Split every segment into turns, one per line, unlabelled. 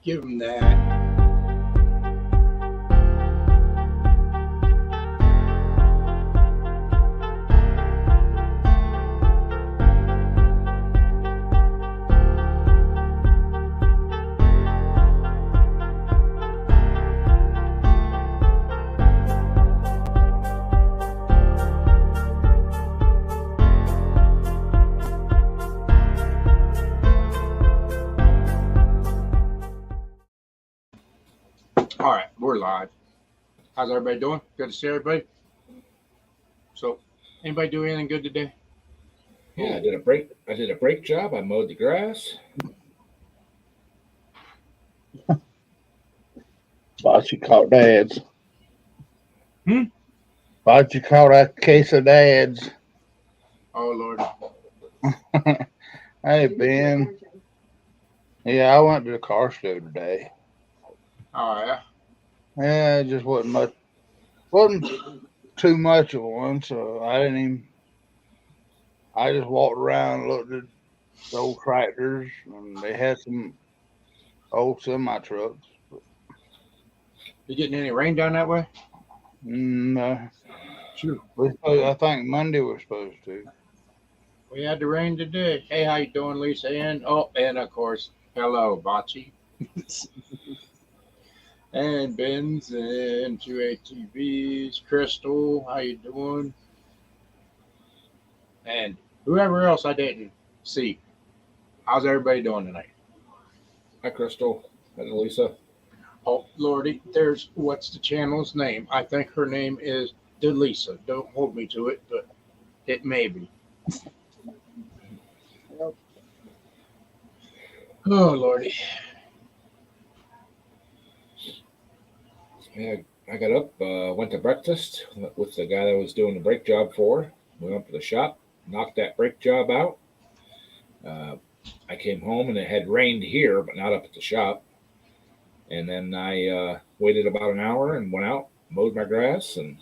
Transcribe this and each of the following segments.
Give him that. All right, we're live. How's everybody doing? Good to see everybody. So, anybody do anything good today?
Yeah, I did a brake job. I mowed the grass.
Thought you caught dads.
Hmm?
Thought you caught a case of dads.
Oh Lord.
Hey Ben. Yeah, I went to the car show today.
Oh yeah.
Yeah, it just wasn't too much of one, so I just walked around and looked at the old tractors and they had some old semi trucks.
You getting any rain down that way? Sure.
I think Monday we're supposed to.
We had the rain today. Hey, how you doing, Lisa? And of course, hello, Bocce. And Ben's and two ATVs. Crystal, how you doing? And whoever else I didn't see. How's everybody doing tonight?
Hi, Crystal. Hi, Lisa.
Oh Lordy, there's what's the channel's name? I think her name is Delisa. Don't hold me to it, but it may be. Oh Lordy.
Yeah, I got up, went to breakfast with the guy that I was doing the brake job for. Went up to the shop, knocked that brake job out. I came home and it had rained here, but not up at the shop. And then I waited about an hour and went out, mowed my grass, and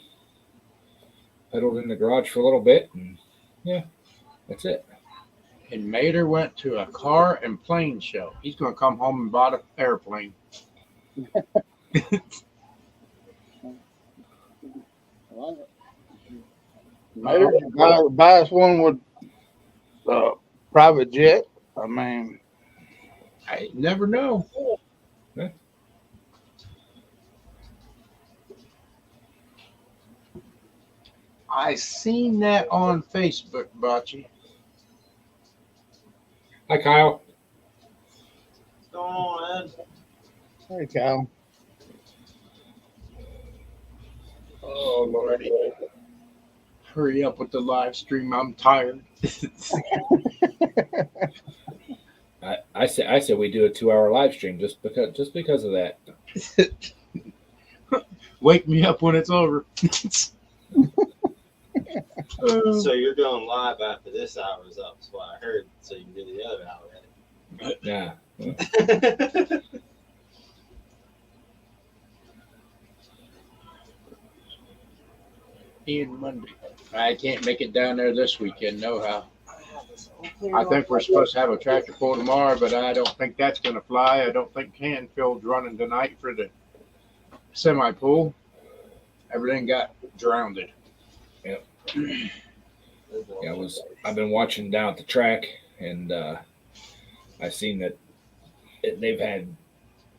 pedaled in the garage for a little bit. And yeah, that's it.
And Mater went to a car and plane show. He's going to come home and bought an airplane.
Maybe buy us one with private jet. I mean,
I never know.
Yeah.
I seen that on Facebook, Bocce.
Hi, Kyle.
What's going on, Ed?
hey Cal.
Oh Lordy. Hurry up with the live stream. I'm tired.
I said we do a 2-hour live stream just because of that.
Wake me up when it's over.
So you're going live after this hour is up, is what I heard. So you can do the other hour
Yeah.
at it.
Ian Monday. I can't make it down there this weekend, no how. I think we're supposed to have a tractor pull tomorrow, but I don't think that's going to fly. I don't think Canfield's running tonight for the semi pool. Everything got drowned.
Yep. Yeah, I've been watching down at the track, and I've seen that they've had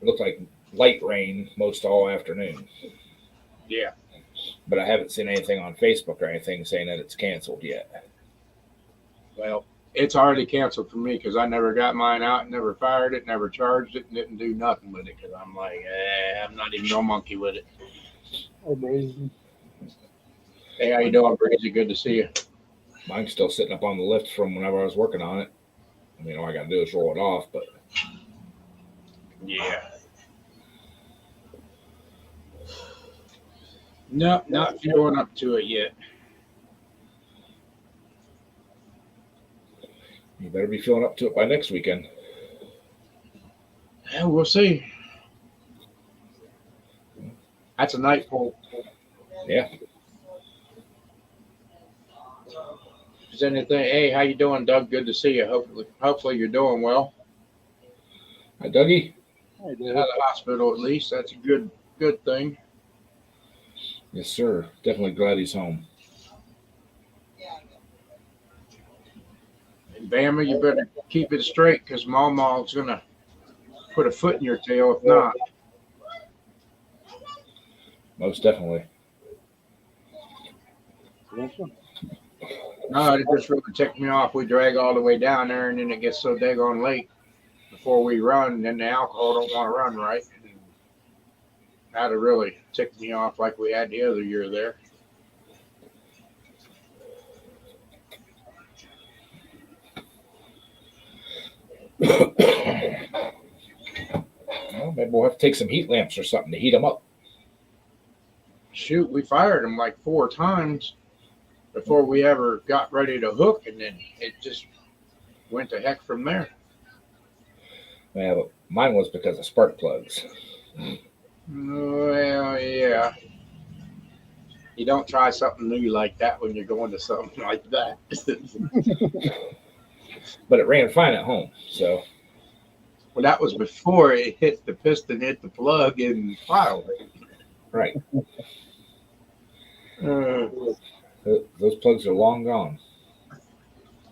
it looked like light rain most all afternoon.
Yeah.
But I haven't seen anything on Facebook or anything saying that it's canceled yet.
Well, it's already canceled for me because I never got mine out, never fired it, never charged it, and didn't do nothing with it because I'm like, I'm not even no monkey with it.
Hey, Breezy.
Hey, how you doing, Breezy? Good to see you.
Mine's still sitting up on the lift from whenever I was working on it. I mean, all I got to do is roll it off, but
yeah. No, not feeling up to it yet.
you better be feeling up to it by next weekend.
Yeah, we'll see. That's a night pool.
Yeah.
Is anything? Hey, how you doing, Doug? Good to see you. Hopefully you're doing well.
Hi, Dougie.
Hey,
Out
dude.
of the hospital at least. That's a good thing.
Yes, sir. Definitely glad he's home.
And Bama, you better keep it straight because Mama's gonna put a foot in your tail if not.
Most definitely.
Yes, sir.
No, it just really ticked me off. We drag all the way down there and then it gets so daggone late before we run, and then the alcohol don't want to run right. That'd have really ticked me off like we had the other year there.
Well, maybe we'll have to take some heat lamps or something to heat them up.
Shoot, we fired them like 4 times before we ever got ready to hook, and then it just went to heck from there.
Yeah, but mine was because of spark plugs.
Well, yeah. You don't try something new like that when you're going to something like that.
But it ran fine at home. So,
Well, that was before it hit the piston, hit the plug, and filed it.
right.
Uh,
Those plugs are long gone.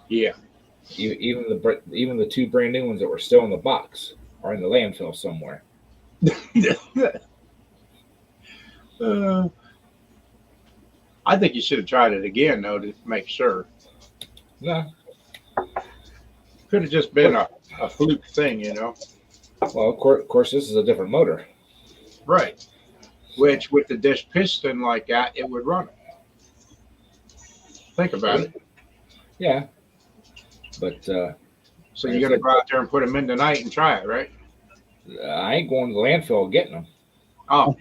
yeah.
Even the 2 brand new ones that were still in the box are in the landfill somewhere.
I think you should have tried it again, though, to make sure.
No,
Could have just been a fluke thing,
well, of course, this is a different motor.
Right. Which, with the dish piston like that, it would run it. Think about it.
Yeah, but
So you're going to go out there and put them in tonight and try it, right?
I ain't going to the landfill getting them.
Oh.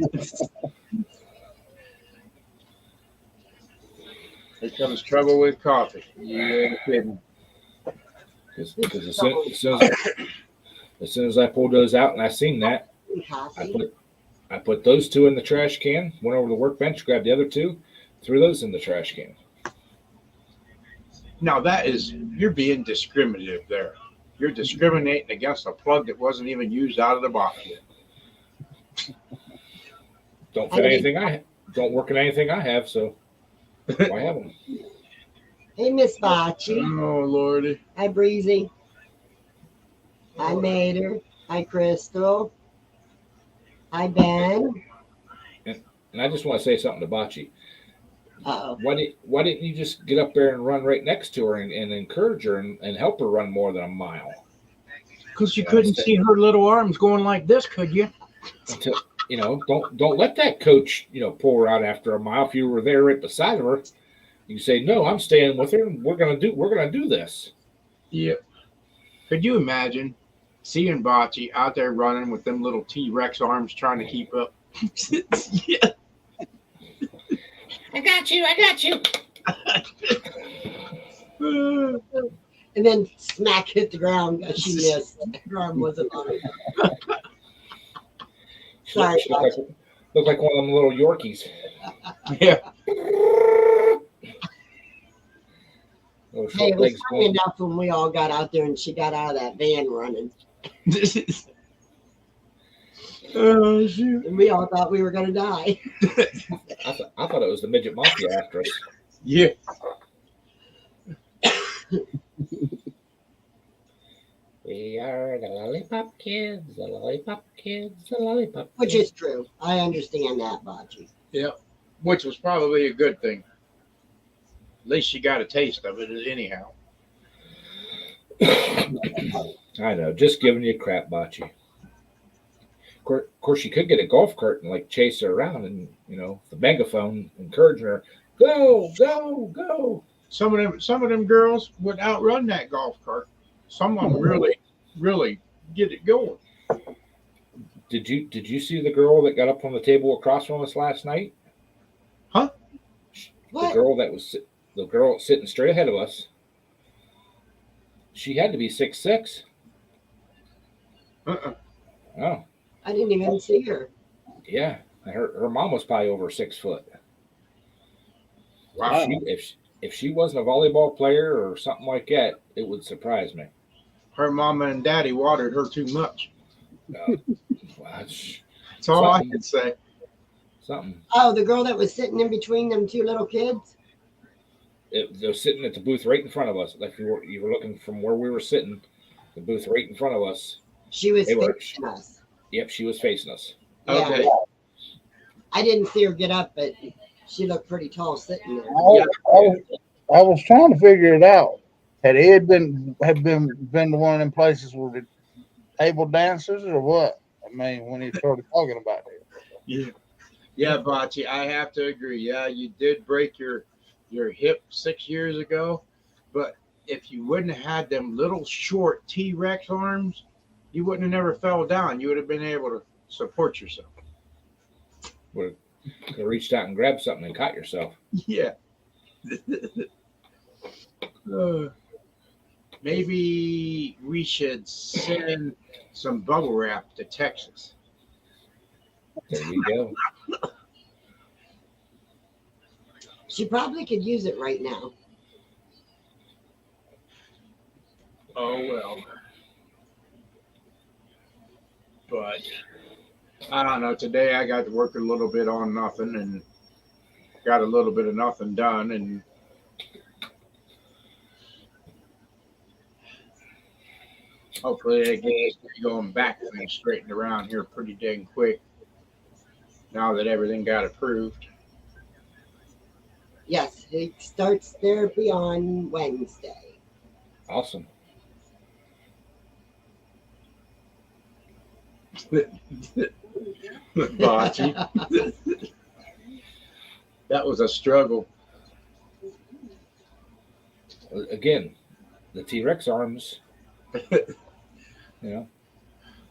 Here comes trouble with coffee. You ain't kidding.
Because as soon as I pulled those out and I seen that, I put those 2 in the trash can, went over to the workbench, grabbed the other 2, threw those in the trash can.
Now you're being discriminative there. You're discriminating against a plug that wasn't even used out of the box yet.
Don't fit anything don't work in anything I have, so why have them?
Hey, Miss Bocce.
Oh, Lordy.
Hi, Breezy. Hi, Mater. Hi, Crystal. Hi, Ben.
And I just want to say something to Bocce.
Uh-oh.
Why didn't you just get up there and run right next to her and encourage her and help her run more than a mile?
Because you couldn't see her little arms going like this, could you?
Until, don't let that coach, pull her out after a mile. If you were there right beside her, you say, no, I'm staying with her and we're gonna do this.
Yeah. Could you imagine seeing Bocce out there running with them little T-Rex arms trying to keep up? Yeah.
I got you.
And then smack hit the ground because she missed. Her arm wasn't on it. Sorry,
She looked like one of them little Yorkies.
Yeah.
Little
Hey,
short
it was
legs
funny enough when we all got out there and she got out of that van running.
Oh, shoot.
And we all thought we were going to die.
I thought it was the midget mafia after us.
Yeah.
We are the lollipop kids, the lollipop kids, the lollipop
Which
kids.
is true. I understand that, Bocce.
Yeah. Which was probably a good thing. At least she got a taste of it anyhow.
I know, just giving you crap, Bocce. Of course, you could get a golf cart and chase her around, and the megaphone encouraging her, go, go, go.
Some of them girls would outrun that golf cart. Some of them really get it going.
Did you see the girl that got up on the table across from us last night?
Huh?
What?
The girl sitting straight ahead of us. She had to be 6'6".
Uh-uh.
Oh,
I didn't even see her.
yeah. Her mom was probably over 6 foot.
Wow.
If she wasn't a volleyball player or something like that, it would surprise me.
Her mama and daddy watered her too much.
Well, that's
That's all I can say.
something.
Oh, the girl that was sitting in between them two little kids.
They're sitting at the booth right in front of us. Like you were looking from where we were sitting, the booth right in front of us.
She was
They were.
facing us.
Yep, she was facing us.
Yeah.
Okay.
I didn't see her get up, but she looked pretty tall sitting there.
I was trying to figure it out. Had Ed been to one of them places where the table dancers or what? I mean, when he started talking about it.
Yeah. Yeah, Bocce, I have to agree. Yeah, you did break your hip 6 years ago, but if you wouldn't have had them little short T-Rex arms, you wouldn't have never fell down. You would have been able to support yourself.
Would have reached out and grabbed something and caught yourself.
Yeah. Maybe we should send some bubble wrap to Texas.
There you go.
She probably could use it right now.
Oh, well. But I don't know. Today I got to work a little bit on nothing and got a little bit of nothing done. And hopefully I get going back things straightened around here pretty dang quick now that everything got approved.
Yes, he starts therapy on Wednesday.
Awesome.
Bocce. That was a struggle.
Again, the T-Rex arms.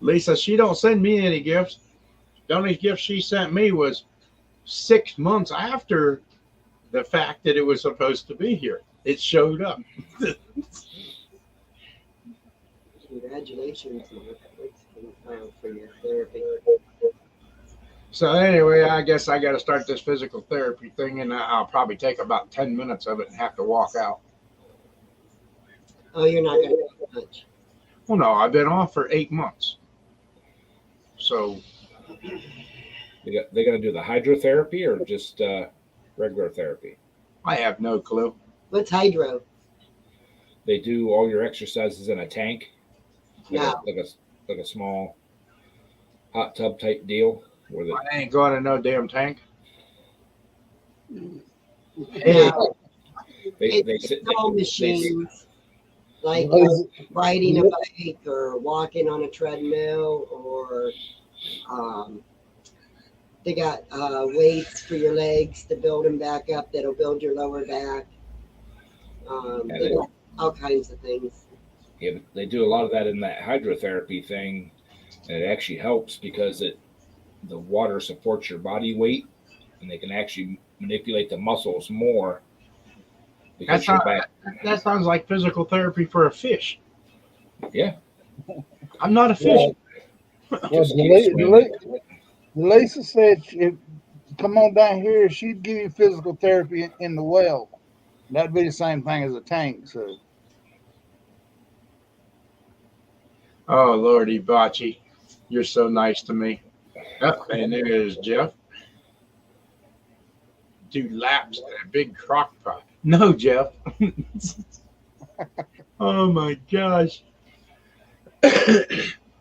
Lisa, she don't send me any gifts. The only gift she sent me was 6 months after the fact that it was supposed to be here. It showed up.
Congratulations, Mark, for your therapy.
So anyway, I guess I got to start this physical therapy thing, and I'll probably take about 10 minutes of it and have to walk out.
Oh, you're not going to do much.
Well, no, I've been off for 8 months. So
They're going to do the hydrotherapy or just regular therapy?
I have no clue.
What's hydro?
They do all your exercises in a tank,
Yeah.
like a small hot tub type deal. Where
I ain't going to no damn tank.
they
It's
sit
all
they-
machines, like riding a bike or walking on a treadmill, or they got weights for your legs to build them back up that'll build your lower back. They got all kinds of things.
Yeah, they do a lot of that in that hydrotherapy thing, and it actually helps because the water supports your body weight, and they can actually manipulate the muscles more. Because
That sounds like physical therapy for a fish.
Yeah.
I'm not a fish.
Well, Lisa said, come on down here. She'd give you physical therapy in the well. That'd be the same thing as a tank. So,
Oh, Lordy Bocce, you're so nice to me. And there's Jeff. Do laps in a big crock pot. No, Jeff. Oh my gosh.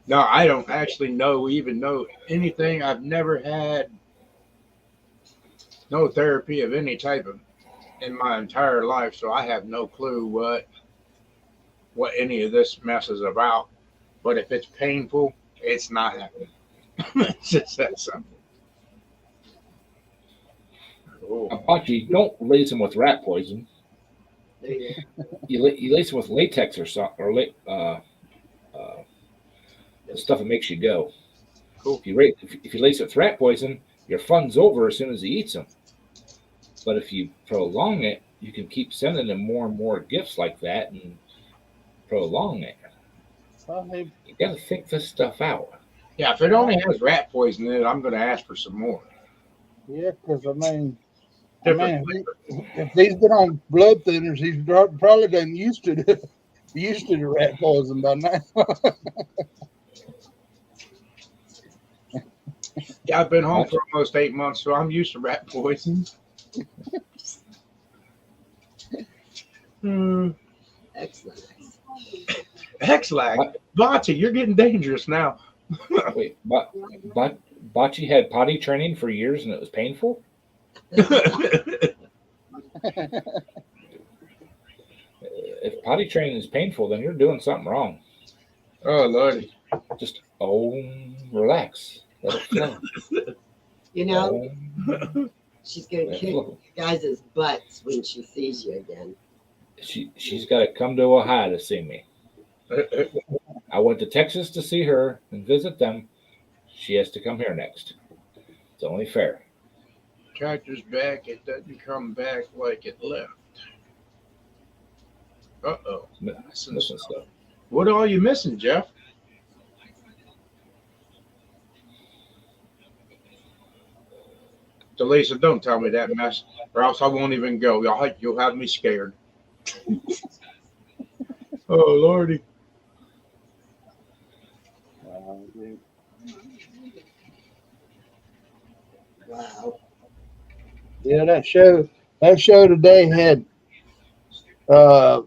No, I don't actually even know anything. I've never had no therapy of any type in my entire life, so I have no clue what any of this mess is about. But if it's painful, it's not happening. It's just that simple. Oh.
Apache, don't lace them with rat poison.
There you go.
You lace them with latex or something, or the stuff that makes you go.
Cool.
If you lace it with rat poison, your fun's over as soon as he eats them. But if you prolong it, you can keep sending him more and more gifts like that and prolong it. You got to think this stuff out.
Yeah, if it only has rat poison in it, I'm going to ask for some more.
yeah, because
Different
if he's been on blood thinners, he's probably done used to the rat poison by now.
Yeah, I've been home for almost 8 months, so I'm used to rat poison.
Excellent.
Hex-lag. Bocce, you're getting dangerous now.
Wait, but Bocce had potty training for years and it was painful? If potty training is painful, then you're doing something wrong.
Oh, Lordy.
Just relax. Let it flow.
You know, she's gonna
Let it
kick
flow.
you guys' butts when she sees you again.
She's got to come to Ohio to see me. I went to Texas to see her and visit them. She has to come here next. It's only fair.
Tractor's back. It doesn't come back like it left. Uh-oh.
Missing stuff.
What are you missing, Jeff? Delisa, don't tell me that mess, or else I won't even go. You'll have me scared. Oh, Lordy.
Wow.
Yeah, that show today had had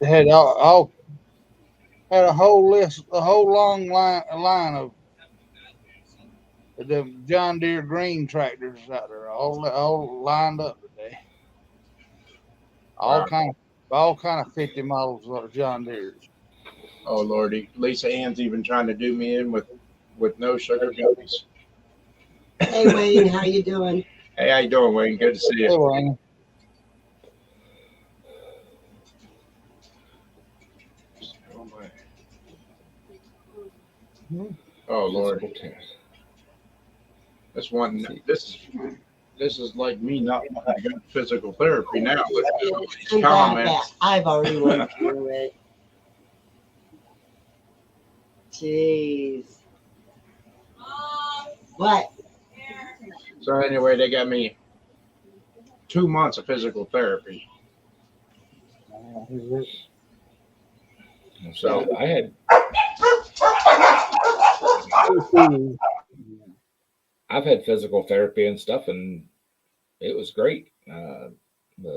had a whole long line of the John Deere green tractors out there, all lined up today. All kind of 50 models of John Deere's.
Oh, Lordy. Lisa Ann's even trying to do me in with no sugar gummies.
Hey Wayne, how you doing?
Hey, how you doing, Wayne? Good to see you.
Hey, Wayne.
Oh, Lord. This is like me not wanting to go to physical therapy now.
I'm glad that I've already went through it. Jeez. What?
So anyway, they got me 2 months of physical therapy.
So I've had physical therapy and stuff, and it was great. The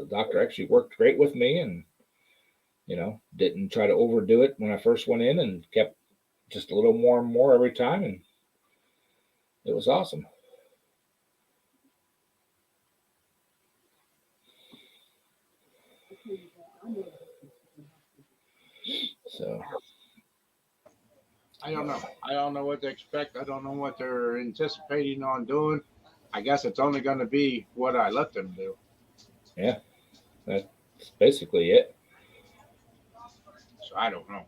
doctor actually worked great with me, and didn't try to overdo it when I first went in, and kept just a little more and more every time, and it was awesome. So
I don't know. I don't know what to expect. I don't know what they're anticipating on doing. I guess it's only going to be what I let them do.
Yeah, that's basically it.
So I don't know.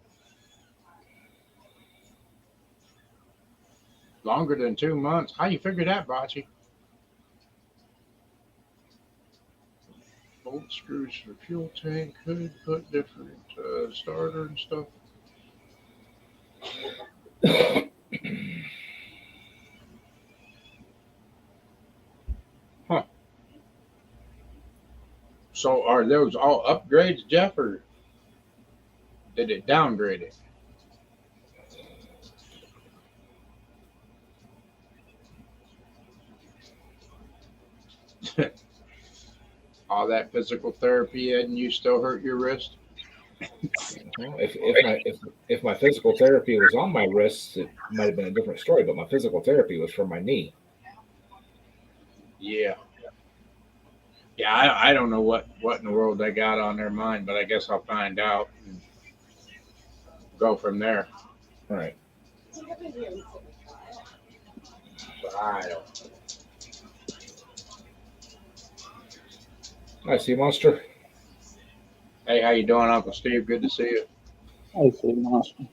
Longer than 2 months. How you figure that, Bocce? Bolt screws for fuel tank, hood, put different starter and stuff. Huh. So are those all upgrades, Jeff, or did it downgrade it? All that physical therapy, Ed, and you still hurt your wrist?
Well, if my physical therapy was on my wrists, it might have been a different story. But my physical therapy was for my knee.
Yeah. Yeah, I don't know what in the world they got on their mind, but I guess I'll find out and go from there.
All right.
So I don't.
Hi, Sea Monster.
Hey, how you doing, Uncle Steve? Good to see you.
Hey, Sea Monster.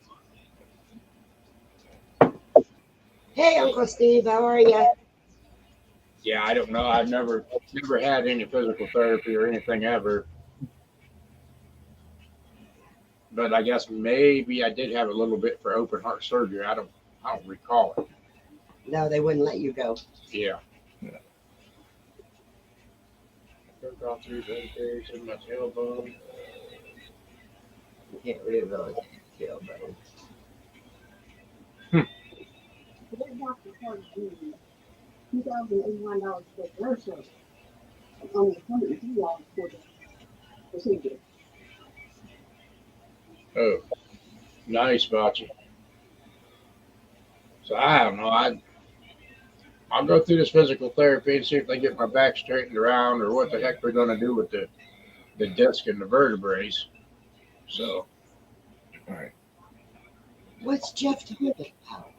Hey Uncle Steve, how are you?
Yeah, I don't know. I've never had any physical therapy or anything ever. But I guess maybe I did have a little bit for open heart surgery. I don't recall it.
No, they wouldn't let you go.
Yeah. Took off 3 days in my tailbone.
You can't rehabilitate tailbone.
$2,081 for the nurse service, and only $103 for the procedure.
Oh, nice, Bocce. So I don't know. I'll go through this physical therapy and see if they get my back straightened around or what the heck they're going to do with the disc and the vertebrae. So,
All right.
What's Jeff talking about?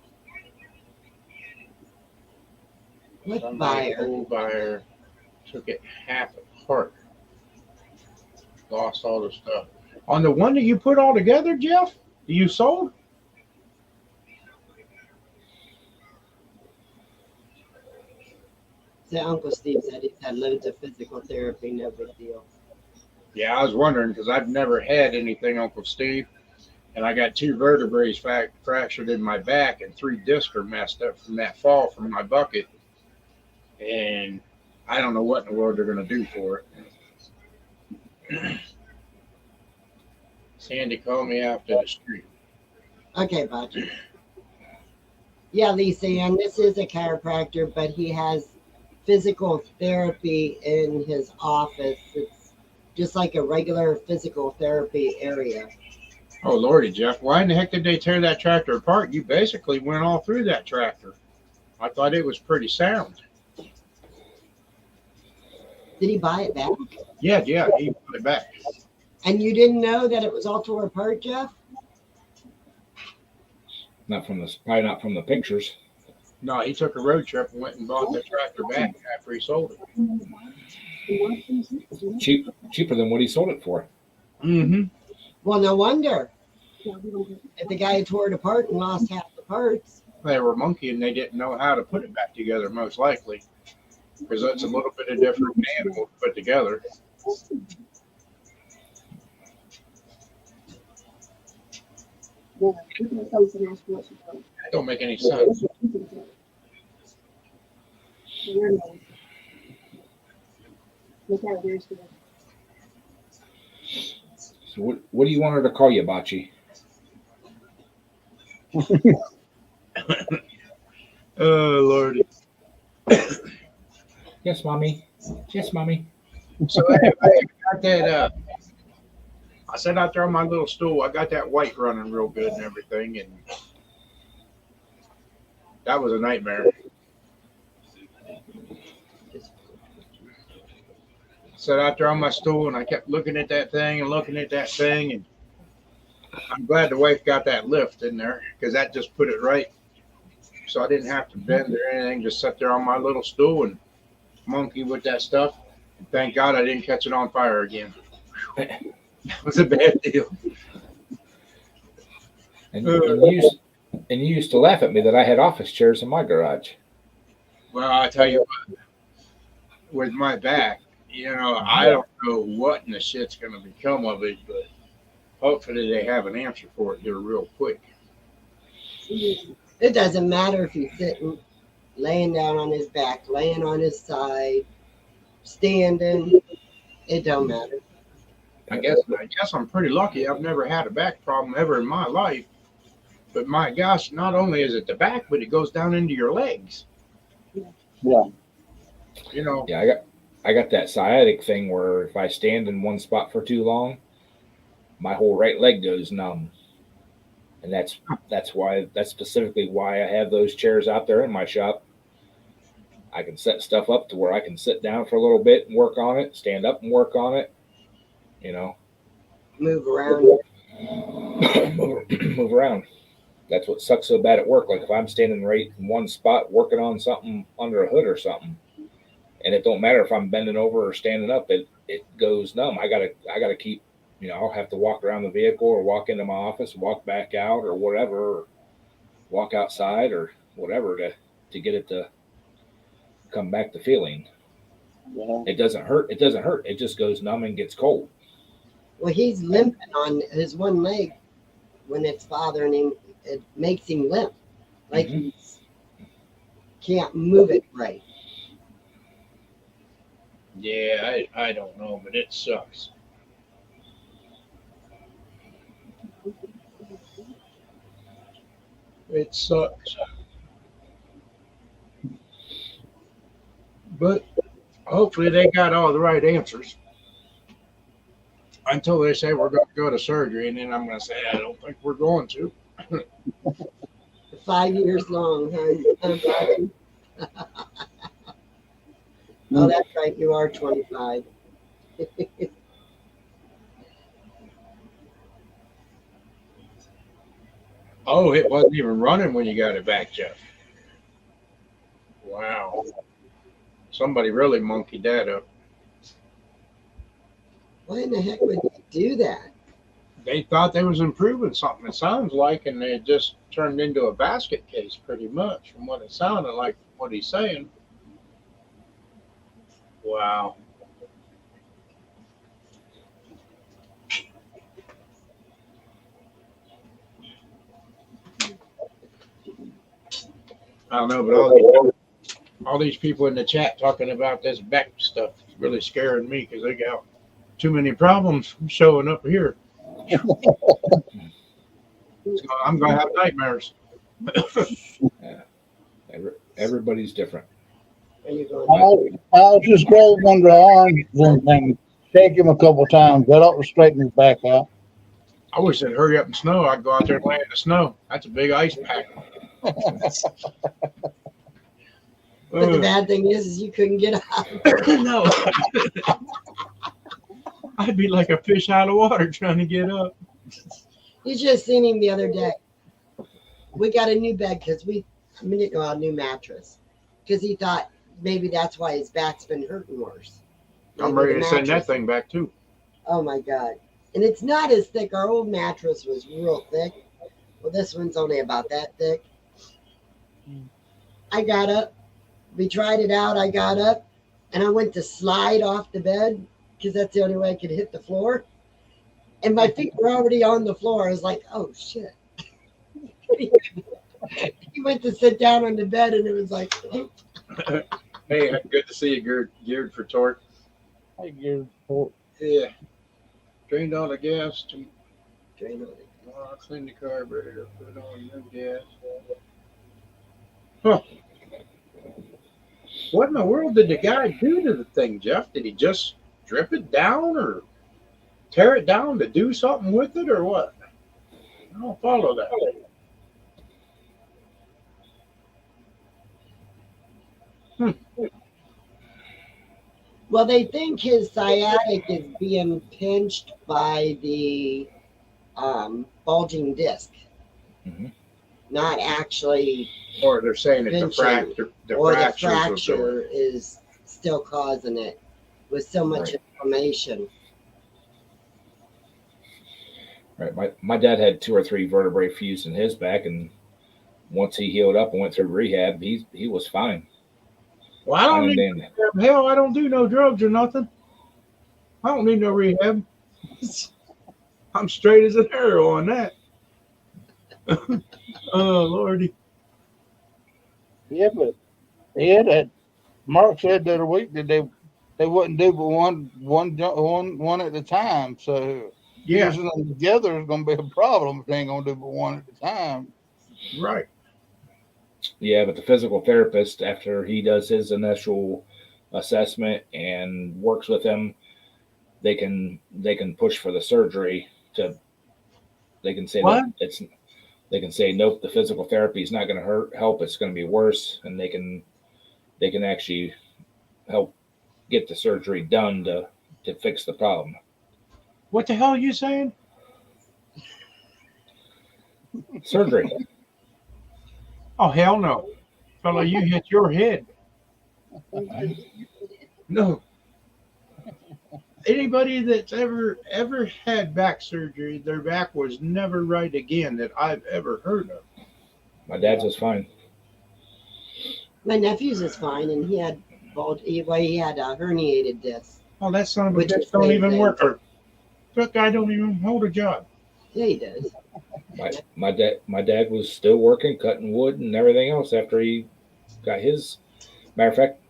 What
somebody
buyer?
old buyer took it half apart, lost all the stuff. On the one that you put all together, Jeff, you sold?
So Uncle Steve said he's had loads of physical therapy, no big deal.
Yeah, I was wondering because I've never had anything, Uncle Steve. And I got 2 vertebrae fractured in my back and 3 discs are messed up from that fall from my bucket. And I don't know what in the world they're going to do for it. Sandy called me after the street.
Okay, Bocce. Yeah, Lisa Ann, this is a chiropractor, but he has physical therapy in his office. It's just like a regular physical therapy area.
Oh, Lordy, Jeff, why in the heck did they tear that tractor apart? You basically went all through that tractor. I thought it was pretty sound.
Did he buy it back?
Yeah, he put it back.
And you didn't know that it was all tore apart, Jeff?
Probably not from the pictures.
No, he took a road trip and went and bought the tractor back after he sold it.
Cheaper than what he sold it for.
Mm-hmm.
Well, no wonder. If the guy tore it apart and lost half the parts.
They were monkey and they didn't know how to put it back together, most likely. Because that's a little bit of different animal to put together. That don't make any sense.
So what do you want her to call you, Bocce?
Oh, Lordy.
Yes, mommy. Yes, mommy.
So anyway, I got that. I sat out there on my little stool. I got that white running real good and everything, and that was a nightmare. Sat out there on my stool, and I kept looking at that thing and looking at that thing, and I'm glad the wife got that lift in there because that just put it right. So I didn't have to bend or anything. Just sat there on my little stool and monkey with that stuff. And thank God I didn't catch it on fire again. That was a bad deal.
And you used to laugh at me that I had office chairs in my garage.
Well, I tell you what, with my back, I don't know what in the shit's going to become of it, but hopefully they have an answer for it here real quick.
It doesn't matter if he's sitting, laying down on his back, laying on his side, standing. It don't matter.
I guess I'm pretty lucky. I've never had a back problem ever in my life. But my gosh, not only is it the back, but it goes down into your legs.
Yeah.
Yeah, I got that sciatic thing where if I stand in one spot for too long, my whole right leg goes numb. And that's specifically why I have those chairs out there in my shop. I can set stuff up to where I can sit down for a little bit and work on it, stand up and work on it,
Move around.
move around. That's what sucks so bad at work. Like if I'm standing right in one spot working on something under a hood or something, and it don't matter if I'm bending over or standing up, it goes numb. I gotta keep, I'll have to walk around the vehicle or walk into my office, walk back out or whatever, or walk outside or whatever to get it to come back to feeling.
Yeah.
It doesn't hurt. It doesn't hurt. It just goes numb and gets cold.
Well, he's limping on his one leg when it's bothering him. It makes him limp. Like he can't move it right.
Yeah, I don't know, but it sucks. It sucks. But hopefully they got all the right answers until they say we're going to go to surgery, and then I'm going to say I don't think we're going to.
5 years long, huh? Oh, that's right. You are 25.
Oh, it wasn't even running when you got it back, Jeff. Wow. Somebody really monkeyed that up.
Why in the heck would you do that?
They thought they was improving something, it sounds like, and they just turned into a basket case pretty much from what it sounded like, what he's saying. Wow. I don't know, but all these people in the chat talking about this Beck stuff is really scaring me because they got too many problems showing up here. So I'm going to have nightmares.
Everybody's different.
Are you going?
I'll just grab him under the arms and shake him a couple times. That ought to straighten his back out.
I wish they'd hurry up and snow. I'd go out there and lay in the snow. That's a big ice pack.
But the bad thing is you couldn't get up.
No. I'd be like a fish out of water trying to get up.
You just seen him the other day. We got a new bed because a new mattress because he thought maybe that's why his back's been hurting worse.
I'm
Maybe
ready
the
to send that
mattress.
thing back too.
Oh my God. And it's not as thick. Our old mattress was real thick. Well, this one's only about that thick. I got up. We tried it out. I got up and I went to slide off the bed because that's the only way I could hit the floor. And my feet were already on the floor. I was like, oh shit. He went to sit down on the bed and it was like, oh.
Hey, good to see you geared for torque.
Hey, Gary, for-
Yeah. Drained all the gas to
Drain on it.
clean the carburetor, put on new gas. Huh. What in the world did the guy do to the thing, Jeff? Did he just strip it down or tear it down to do something with it or what? I don't follow that.
Well, they think his sciatic is being pinched by the bulging disc,
Mhm.
not actually,
Or they're saying it's a
Pinching.
fracture. The
or the
fractures was doing
fracture is still causing it with so much
Right.
inflammation.
Right. My dad had 2 or 3 vertebrae fused in his back, and once he healed up and went through rehab, he was fine.
Well, I don't
And
need
then
hell. I don't do no drugs or nothing. I don't need no rehab. I'm straight as an arrow on that. Oh Lordy.
Yeah, but that Mark said the other week that they wouldn't do but one at a time. So
Yeah,
using them together is going to be a problem if they ain't going to do but one at a time.
right.
yeah, but the physical therapist, after he does his initial assessment and works with him, they can push for the surgery to. They can say
What?
that they can say nope, the physical therapy is not going to help. It's going to be worse, and they can actually help get the surgery done to fix the problem.
What the hell are you saying?
Surgery.
Oh hell no, fella, you hit your head. No. Anybody that's ever had back surgery, their back was never right again that I've ever heard of.
My dad's was fine.
My nephew's is fine, and he had he had a herniated disc.
Oh, that son of a
Which
bitch
is
don't
same
even
thing.
work. Or that guy don't even hold a job.
Yeah, he does.
My dad was still working, cutting wood and everything else after he got his. Matter of fact,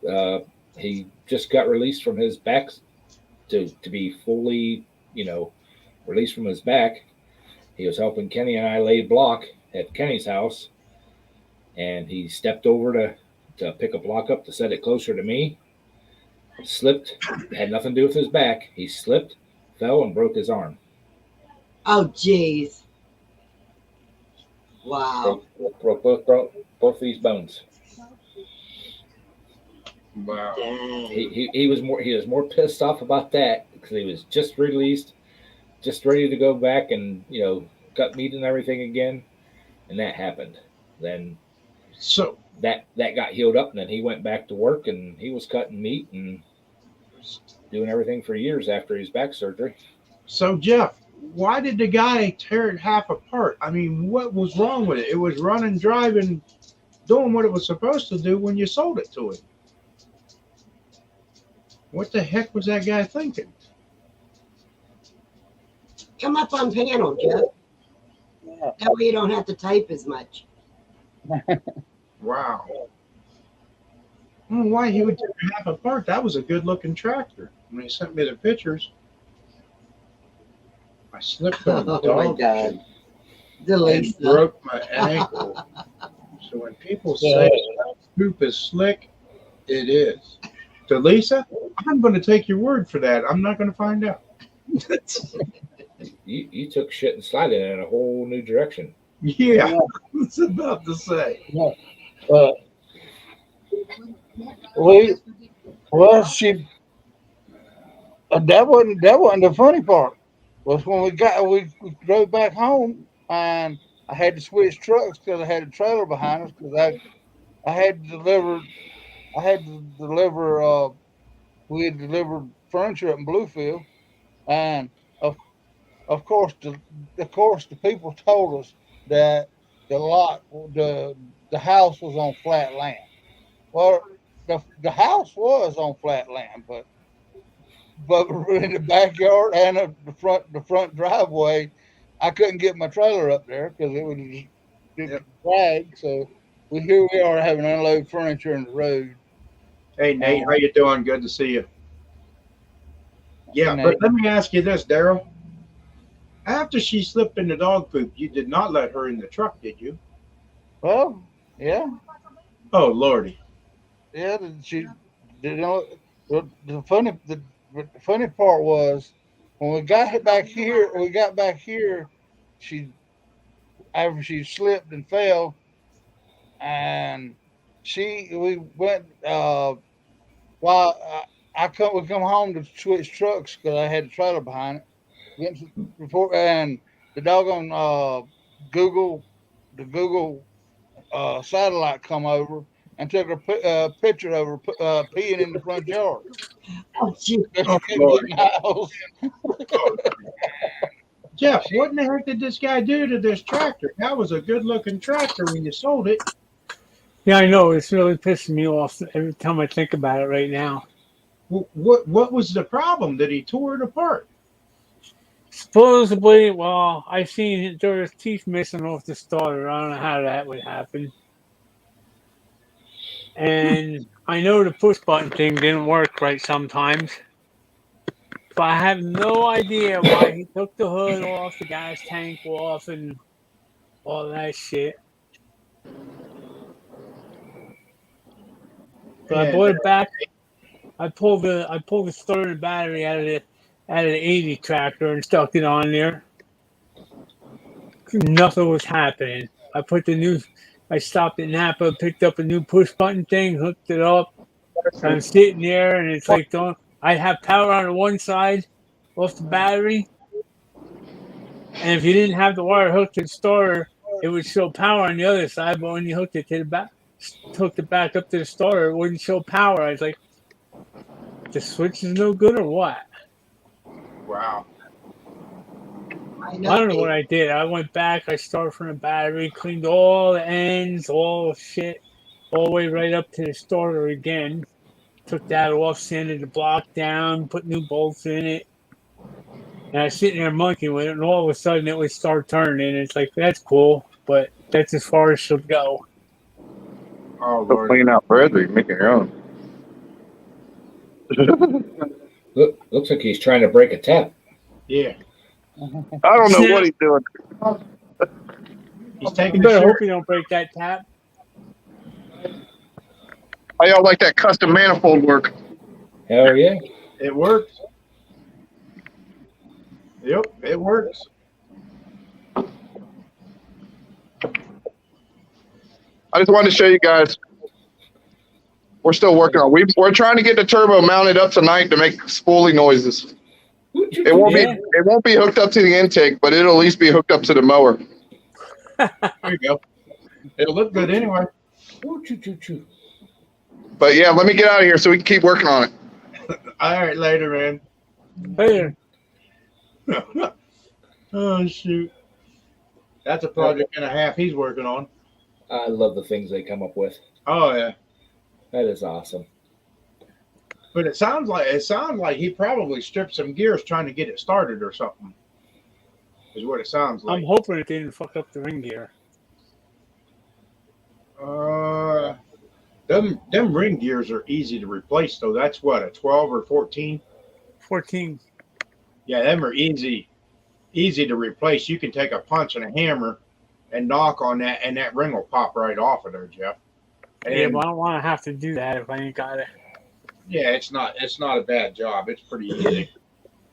he just got released from his back to be fully, released from his back. He was helping Kenny and I lay block at Kenny's house, and he stepped over to pick a block up to set it closer to me, slipped, had nothing to do with his back. He slipped, fell, and broke his arm.
Oh, jeez. Wow.
Broke these bones.
Wow.
Dang.
He was more pissed off about that because he was just released, just ready to go back and cut meat and everything again, and that happened. Then
So
that got healed up, and then he went back to work, and he was cutting meat and doing everything for years after his back surgery.
So Jeff, why did the guy tear it half apart? I mean, what was wrong with it? It was running, driving, doing what it was supposed to do when you sold it to him. What the heck was that guy thinking?
Come up on panel, Jeff. That way you don't have to type as much.
Wow. I don't know why he would tear it half apart. That was a good looking tractor. When he sent me the pictures, I slipped on the
Oh my
dog
God.
and
Delisa.
broke my ankle. So when people say poop is slick, it is. To Lisa, I'm going to take your word for that. I'm not going to find out.
You took shit and slided it in a whole new direction.
Yeah, I was about to say.
She. That wasn't the funny part. Was when we drove back home and I had to switch trucks because I had a trailer behind us because I had to deliver. We had delivered furniture up in Bluefield, and of course the people told us that the house was on flat land. Well, the house was on flat land, but in the backyard and the front driveway, I couldn't get my trailer up there because it would drag. So here we are having to unload furniture in the road.
Hey, Nate, how you doing? Good to see you. Yeah, but let me ask you this, Daryl. After she slipped in the dog poop, you did not let her in the truck, did you?
Well, yeah.
Oh, Lordy.
Yeah, the funny part was when we got back here, after she slipped and fell, and we went while we come home to switch trucks because I had the trailer behind it. Went to report, and the doggone Google satellite come over and took a picture of her peeing in the front yard.
Oh, gee.
Oh, Lord. Jeff, what in the heck did this guy do to this tractor? That was a good-looking tractor when you sold it.
Yeah, I know. It's really pissing me off every time I think about it right now.
What was the problem? Did he tore it apart?
Supposedly, well, I seen there was teeth missing off the starter. I don't know how that would happen. And I know the push button thing didn't work right sometimes. But I have no idea why he took the hood off, the gas tank off, and all that shit. But I brought it back. I pulled the starter and battery out of the 80 tractor and stuck it on there. Nothing was happening. I stopped at Napa, picked up a new push button thing, hooked it up. I'm sitting there and it's like I have power on one side off the battery. And if you didn't have the wire hooked to the starter, it would show power on the other side, but when you hooked it to the back, hooked it back up to the starter, it wouldn't show power. I was like, the switch is no good or what?
Wow.
I
I don't know what I did. I went back, I started from the battery, cleaned all the ends, all the shit, all the way right up to the starter again. Took that off, sanded the block down, put new bolts in it. And I was sitting there monkeying with it, and all of a sudden it would start turning. And it's like, that's cool, but that's as far as she'll go.
Oh,
So
Lord.
clean out further, you make your own.
Looks like he's trying to break a tap.
Yeah.
I don't know what he's doing.
He's taking
You
the
better hope
shirt.
you don't break that tap.
How y'all like that custom manifold work?
Hell yeah.
It works. Yep, it works.
I just wanted to show you guys. We're still working on. We're trying to get the turbo mounted up tonight to make spoolie noises. It won't
Yeah.
be. It won't be hooked up to the intake, but it'll at least be hooked up to the mower.
There you go. It'll look good anyway.
Choo-choo-choo-choo.
But yeah, let me get out of here so we can keep working on it.
All right, later, man.
Later.
Oh shoot. That's a project and a half he's working on.
I love the things they come up with.
Oh yeah.
That is awesome.
But it sounds like he probably stripped some gears trying to get it started or something. Is what it sounds like.
I'm hoping it didn't fuck up the ring gear.
Them ring gears are easy to replace though. That's what, a 12 or 14?
14.
Yeah, them are easy to replace. You can take a punch and a hammer and knock on that, and that ring will pop right off of there, Jeff. And
Yeah, but I don't want to have to do that if I ain't got it.
yeah, it's not a bad job. It's pretty easy.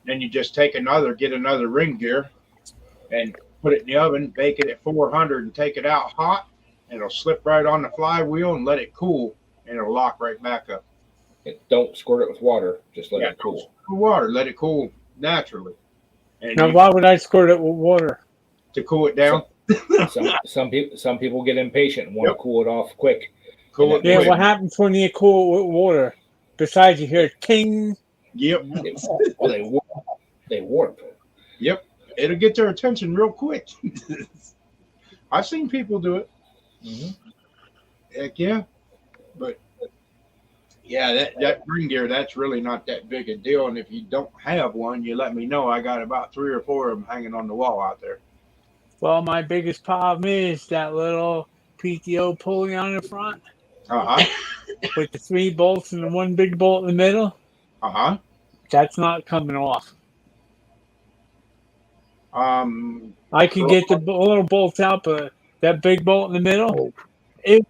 Then you just get another ring gear and put it in the oven, bake it at 400 and take it out hot, and it'll slip right on the flywheel and let it cool, and it'll lock right back up.
Don't squirt it with water. Just let
Yeah,
it cool.
Cool water, let it cool naturally. And
Now, why would I squirt it with water?
to cool it down,
Some people get impatient and want
Yep.
to cool it off quick.
cool it
Yeah,
quick.
what happens when you cool it with water? Besides, you hear ting.
Yep,
Well, they warp.
it'll get their attention real quick. I've seen people do it. Heck yeah. But yeah, that ring gear, that's really not that big a deal. And if you don't have one, you let me know. I got about 3 or 4 of them hanging on the wall out there.
Well, my biggest problem is that little PTO pulley on the front
Uh-huh.
with the 3 bolts and the 1 big bolt in the middle.
Uh-huh.
That's not coming off. I can get the little bolts out, but that big bolt in the middle, I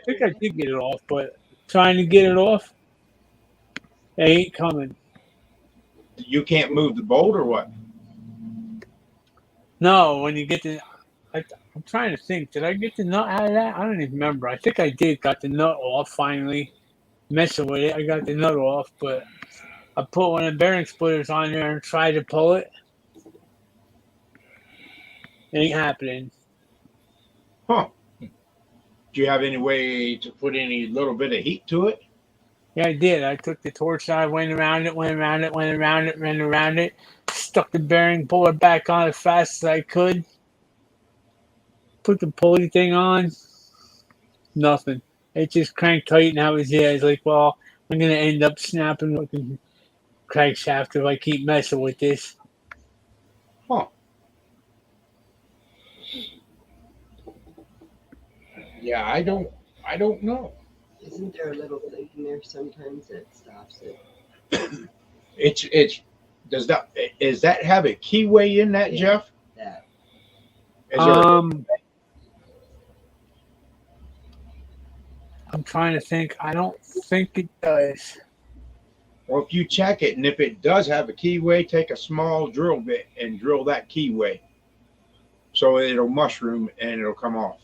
think I did get it off, but trying to get it off, it ain't coming.
You can't move the bolt or what?
No, when you get the, I'm trying to think, did I get the nut out of that? I don't even remember. I think I did, got the nut off finally. Messing with it, I got the nut off, but I put one of the bearing splitters on there and tried to pull it. Ain't happening.
Huh. Do you have any way to put any little bit of heat to it?
Yeah, I did. I took the torch side, went around it, stuck the bearing puller back on as fast as I could. Put the pulley thing on. Nothing. It just cranked tight and that was it. I was like, well, I'm going to end up snapping with the crankshaft if I keep messing with this.
Huh. Yeah, I don't know.
Isn't there a little thing in there sometimes that stops it?
It's does that have a keyway in that,
Yeah.
Jeff?
That
Is there
I'm trying to think. I don't think it does.
Well, if you check it, and if it does have a keyway, take a small drill bit and drill that keyway, so it'll mushroom and it'll come off.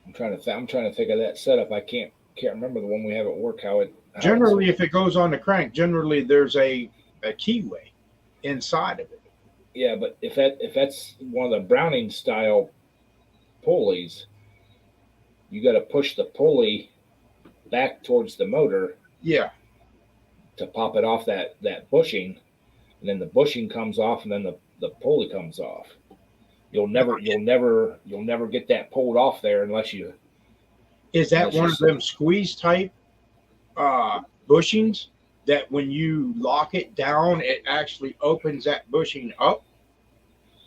I'm trying to think of that setup. I can't remember the one we have at work. How
Generally, if it goes on the crank, generally there's a keyway inside of it.
Yeah, but if that's one of the Browning style pulleys, you got to push the pulley back towards the motor
Yeah.
to pop it off that bushing, and then the bushing comes off, and then the pulley comes off. You'll never get that pulled off there unless you.
Is that
Unless
one
you
of them squeeze type bushings that when you lock it down, it actually opens that bushing up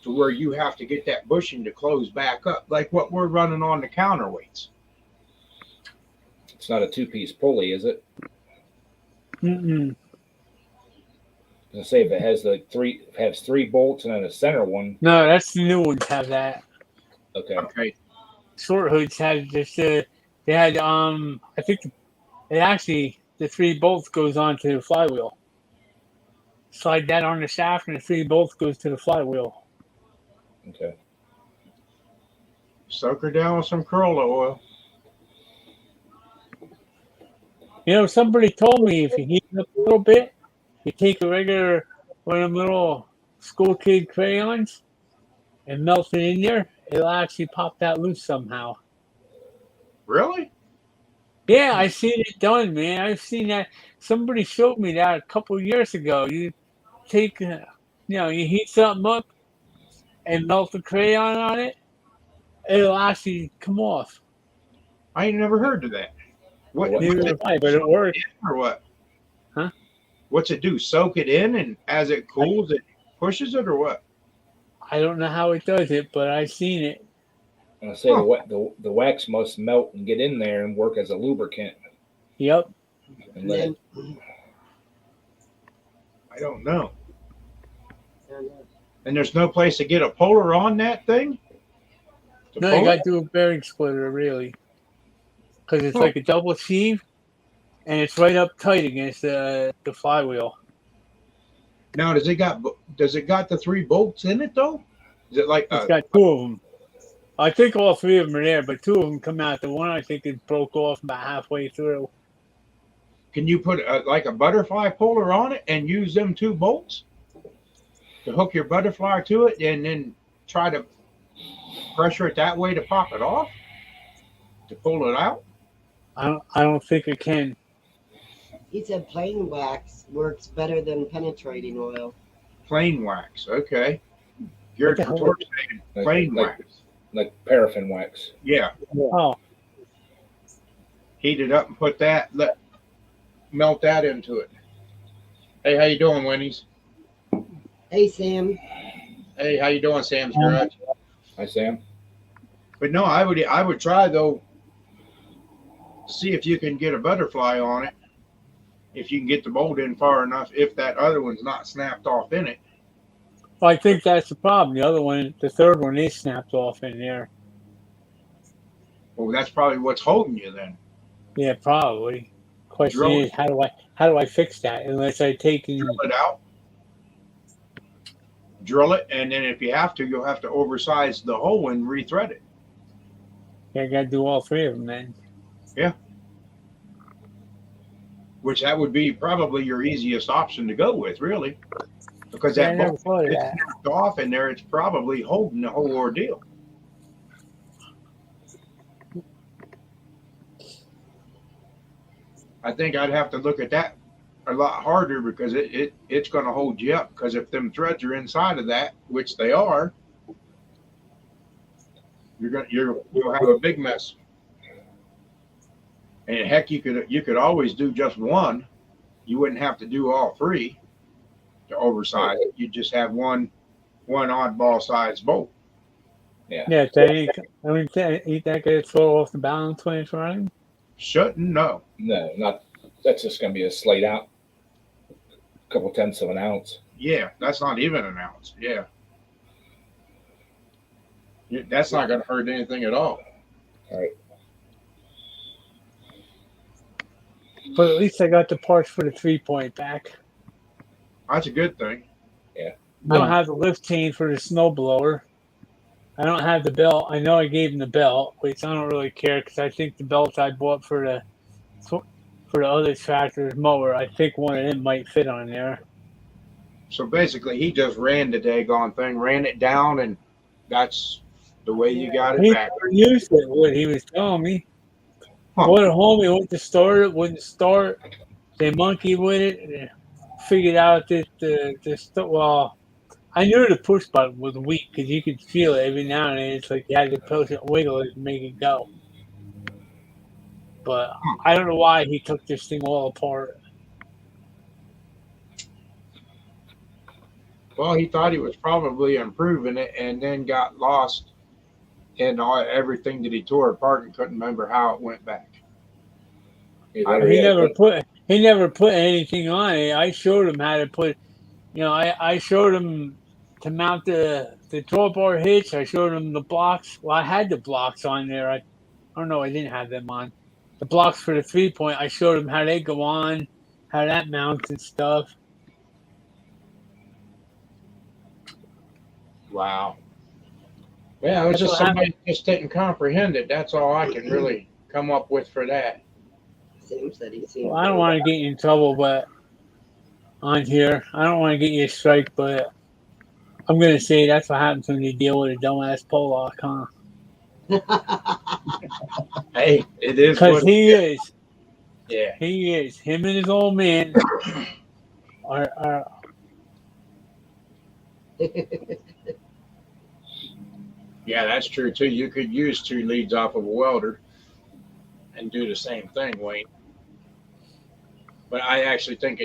to where you have to get that bushing to close back up, like what we're running on the counterweights?
It's not a 2-piece pulley, is it?
Mm-mm.
I say if it has 3 bolts and then a center one.
No, that's the new ones have that.
Okay.
Okay.
Short hoods have just the They had I think it actually the 3 bolts goes onto the flywheel. Slide that on the shaft, and the 3 bolts goes to the flywheel.
Okay.
Soak her down with some Corolla oil.
You know, somebody told me if you heat it up a little bit, you take a regular one of them little school kid crayons and melt it in there, it'll actually pop that loose somehow.
Really?
Yeah, I seen it done, man. I've seen that. Somebody showed me that a couple of years ago. You take, you heat something up and melt the crayon on it, it'll actually come off.
I ain't never heard of that. What?
What-
Neither have I, but it works.
Or what?
Huh?
What's it do? Soak it in, and as it cools, it pushes it, or what?
I don't know how it does it, but I've seen it.
I say the wax must melt and get in there and work as a lubricant.
Yep.
And let it,
I don't know. And there's no place to get a puller on that thing? To
No, you
pull
got
it?
to do a bearing splitter, really. Because it's
Huh.
like a double sheave, and it's right up tight against the flywheel.
Now, does it got the 3 bolts in it though? Is it like
It's got 2 of them. I think all 3 of them are there, but 2 of them come out. The one I think is broke off about halfway through.
can you put like a butterfly puller on it and use them 2 bolts to hook your butterfly to it, and then try to pressure it that way to pop it off, to pull it out?
I don't think it can.
He said plain wax works better than penetrating oil.
Plain wax, okay. Geared
What
for
the hell?
torch making. Plain wax.
like paraffin wax.
Yeah.
Oh,
Heat it up and put that, melt that into it. Hey, how you doing, Winnie's?
Hey, Sam.
Hey, how you doing, Sam's Garage?
Hi, Sam.
But no, I would try though, see if you can get a butterfly on it. If you can get the bolt in far enough, if that other one's not snapped off in it.
I think that's the problem. The other one, the third one, is snapped off in there.
Well, that's probably what's holding you then.
Yeah, probably. Question
Drill
is, how do I fix that? Unless I take and
Drill it out. Drill it, and then if you have to, you'll have to oversize the hole and rethread it.
I got to do all 3 of them then.
Which that would be probably your easiest option to go with, really. Because
Yeah, I
that
never
bolt
thought of
is
that.
snapped off in there, it's probably holding the whole ordeal. I think I'd have to look at that a lot harder, because it's going to hold you up. Because if them threads are inside of that, which they are, you'll have a big mess. And heck, you could always do just one. You wouldn't have to do all 3 to oversize it. You just have one oddball size bolt.
Yeah, that ain't that going to throw off the balance when it's running?
Shouldn't, no.
No, not. That's just going to be a slate out. A couple tenths of an ounce.
Yeah, that's not even an ounce. Yeah. That's not going to hurt anything at all.
All right.
But at least I got the parts for the 3-point back.
That's a good thing.
I don't have the lift chain for the snow blower. I don't have the belt. I know I gave him the belt, which I don't really care because I think the belt I bought for the other tractor's mower, I think one of them might fit on there.
So basically, he just ran the daggone thing, ran it down, and that's the way you got
He
it back.
never used it, what he was telling me.
Huh.
Went home, he went to start it, wouldn't start. They monkeyed with it, and figured out that well, I knew the push button was weak because you could feel it every now and then. It's like you had to push it, wiggle it, and make it go. But I don't know why he took this thing all apart.
Well, he thought he was probably improving it, and then got lost in everything that he tore apart and couldn't remember how it went back.
Either
He never put anything on it. I showed him how to put. I showed him to mount the drawbar hitch. I showed him the blocks. Well, I had the blocks on there. Oh no, I didn't have them on. The blocks for the 3-point, I showed them how they go on, how that mounts and stuff.
Wow. Yeah, it was just somebody just didn't comprehend it. That's all I can really come up with for that.
Sam said he seen.
Well, I don't want to get you in trouble, but on here, I don't want to get you a strike, but I'm gonna say that's what happens when you deal with a dumbass Pollock, huh?
Hey, it is
Because
what
he is.
Yeah.
He is. Him and his old man are
Yeah, that's true too. You could use 2 leads off of a welder and do the same thing, Wayne. But I actually think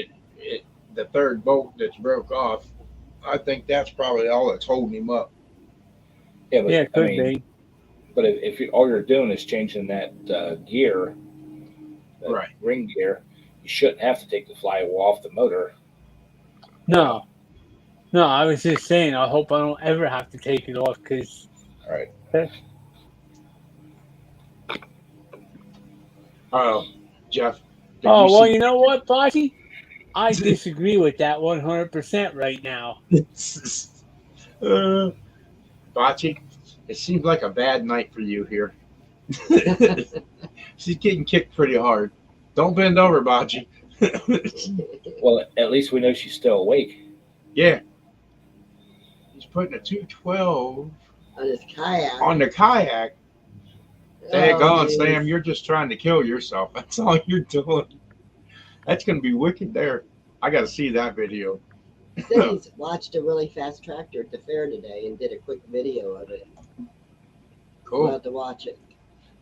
the third bolt that's broke off, I think that's probably all that's holding him up.
Yeah, but
it could be.
But if all you're doing is changing that gear, that
Right.
ring gear, you shouldn't have to take the flywheel off the motor.
No, I was just saying. I hope I don't ever have to take it off because.
All right.
Oh, Jeff. did
Oh
you
well,
see-
you know what, Bocce? I disagree with that 100% right now.
Bocce, it seems like a bad night for you here. She's getting kicked pretty hard. Don't bend over, Bocce.
Well, at least we know she's still awake.
Yeah. He's putting a 212
On his kayak.
on the kayak. Daggone,
geez.
Sam, you're just trying to kill yourself. That's all you're doing. That's going to be wicked there. I got to see that video.
Said he's watched a really fast tractor at the fair today and did a quick video of it. We'll
Cool.
have to watch it.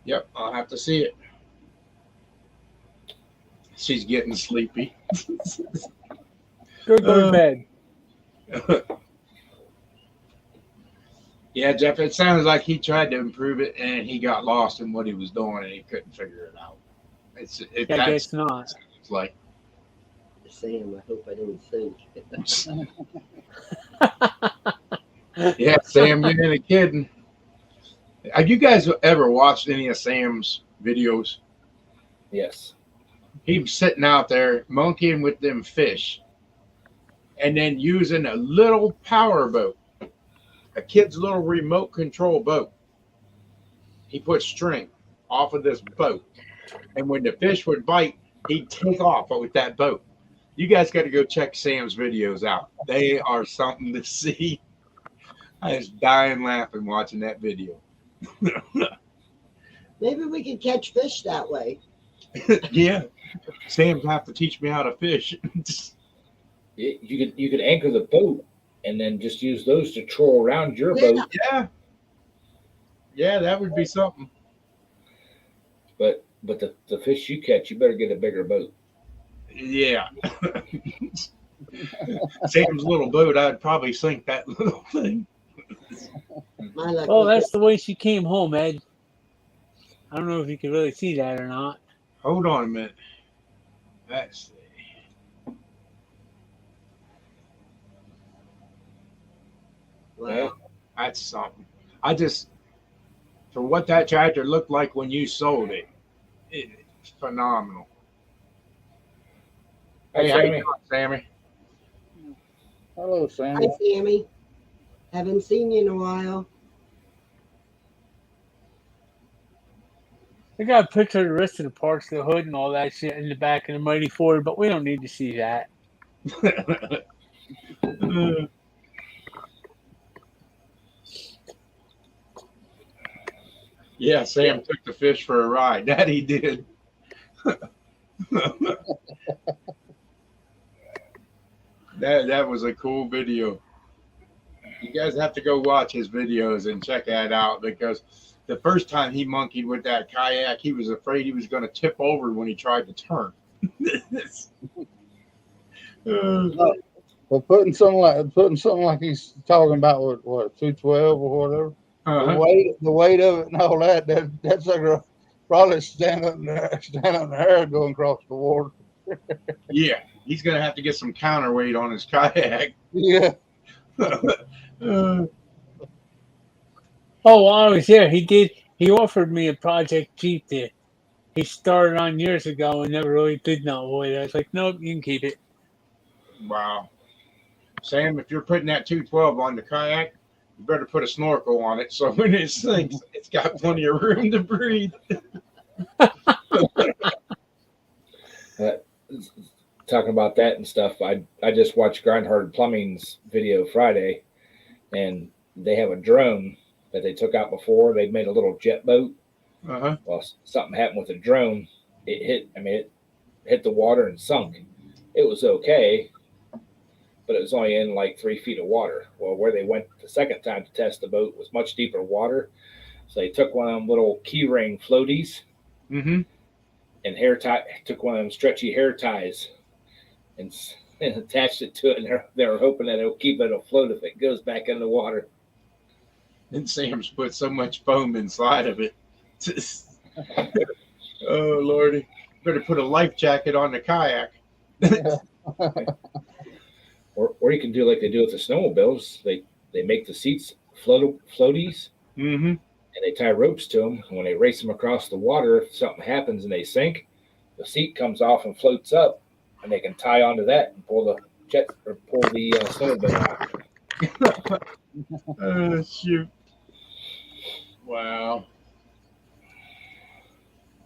Yep, I'll have to see it. She's getting sleepy.
Go to bed.
Yeah, Jeff, it sounds like he tried to improve it and he got lost in what he was doing and he couldn't figure it out.
I
That's
guess not.
like,
Sam, I hope I didn't think.
yeah, Sam, you ain't kidding. Have you guys ever watched any of Sam's videos?
Yes.
He was sitting out there monkeying with them fish and then using a little power boat, a kid's little remote control boat. He put string off of this boat. And when the fish would bite, he'd take off with that boat. You guys got to go check Sam's videos out. They are something to see. I was dying laughing watching that video.
Maybe we could catch fish that way.
Yeah. Sam's have to teach me how to fish.
You could anchor the boat and then just use those to troll around your
Yeah.
boat.
Yeah. Yeah, that would be something.
But the fish you catch, you better get a bigger boat.
Yeah. Sam's little boat, I'd probably sink that little thing.
My luck.
Oh,
was
that's the way she came home, Ed. I don't know if you can really see that or not.
Hold on a minute. Let's see.
Wow.
That's something. I just, for what that tractor looked like when you sold it, it's phenomenal. Hey, how you doing, Sammy?
Hello,
Hi,
Sammy.
Sammy. Haven't seen you in a while.
I got a picture of the rest of the parts of the hood and all that shit in the back of the Mighty Ford, but we don't need to see that.
Yeah, Sam took the fish for a ride. That he did. That was a cool video. You guys have to go watch his videos and check that out because the first time he monkeyed with that kayak, he was afraid he was going to tip over when he tried to turn.
But putting something like he's talking about with what 212 or whatever.
Uh-huh.
The weight of it and all that's like probably stand up in the air going across the water.
Yeah, he's going to have to get some counterweight on his kayak.
Yeah.
Oh, while I was there, he he offered me a Project Jeep that he started on years ago and never really did not avoid it. I was like, nope, you can keep it.
Wow. Sam, if you're putting that 212 on the kayak, you better put a snorkel on it so when it sinks, it's got plenty of room to breathe.
Talking about that and stuff, I just watched Grindhard Plumbing's video Friday, and they have a drone that they took out before. They made a little jet boat.
Uh-huh.
Well, something happened with the drone. It hit the water and sunk. It was okay, but it was only in like 3 feet of water. Well, where they went the second time to test the boat was much deeper water. So they took one of them little key ring floaties
Mm-hmm.
and took one of them stretchy hair ties and attached it to it. And they were hoping that it'll keep it afloat if it goes back in the water.
And Sam's put so much foam inside of it. Oh, Lordy. Better put a life jacket on the kayak.
Or you can do like they do with the snowmobiles. They make the seats floaties,
Mm-hmm.
and they tie ropes to them. And when they race them across the water, if something happens and they sink, the seat comes off and floats up, and they can tie onto that and pull the snowmobile out.
Oh, shoot. Wow.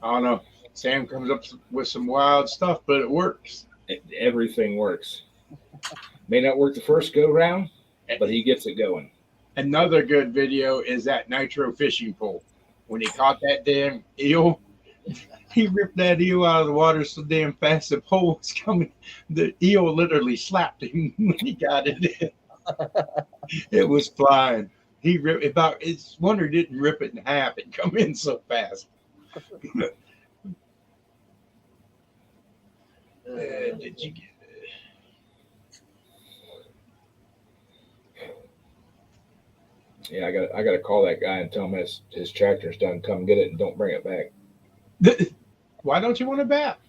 I don't know. Sam comes up with some wild stuff, but it works.
Everything works. May not work the first go round, but he gets it going.
Another good video is that nitro fishing pole. When he caught that damn eel, he ripped that eel out of the water so damn fast the pole was coming. The eel literally slapped him when he got it in. It was flying. He ripped about. It's wonder he didn't rip it in half. It come in so fast. Did you get it?
Yeah, I got to call that guy and tell him his tractor's done. Come get it and don't bring it back.
Why don't you want it back?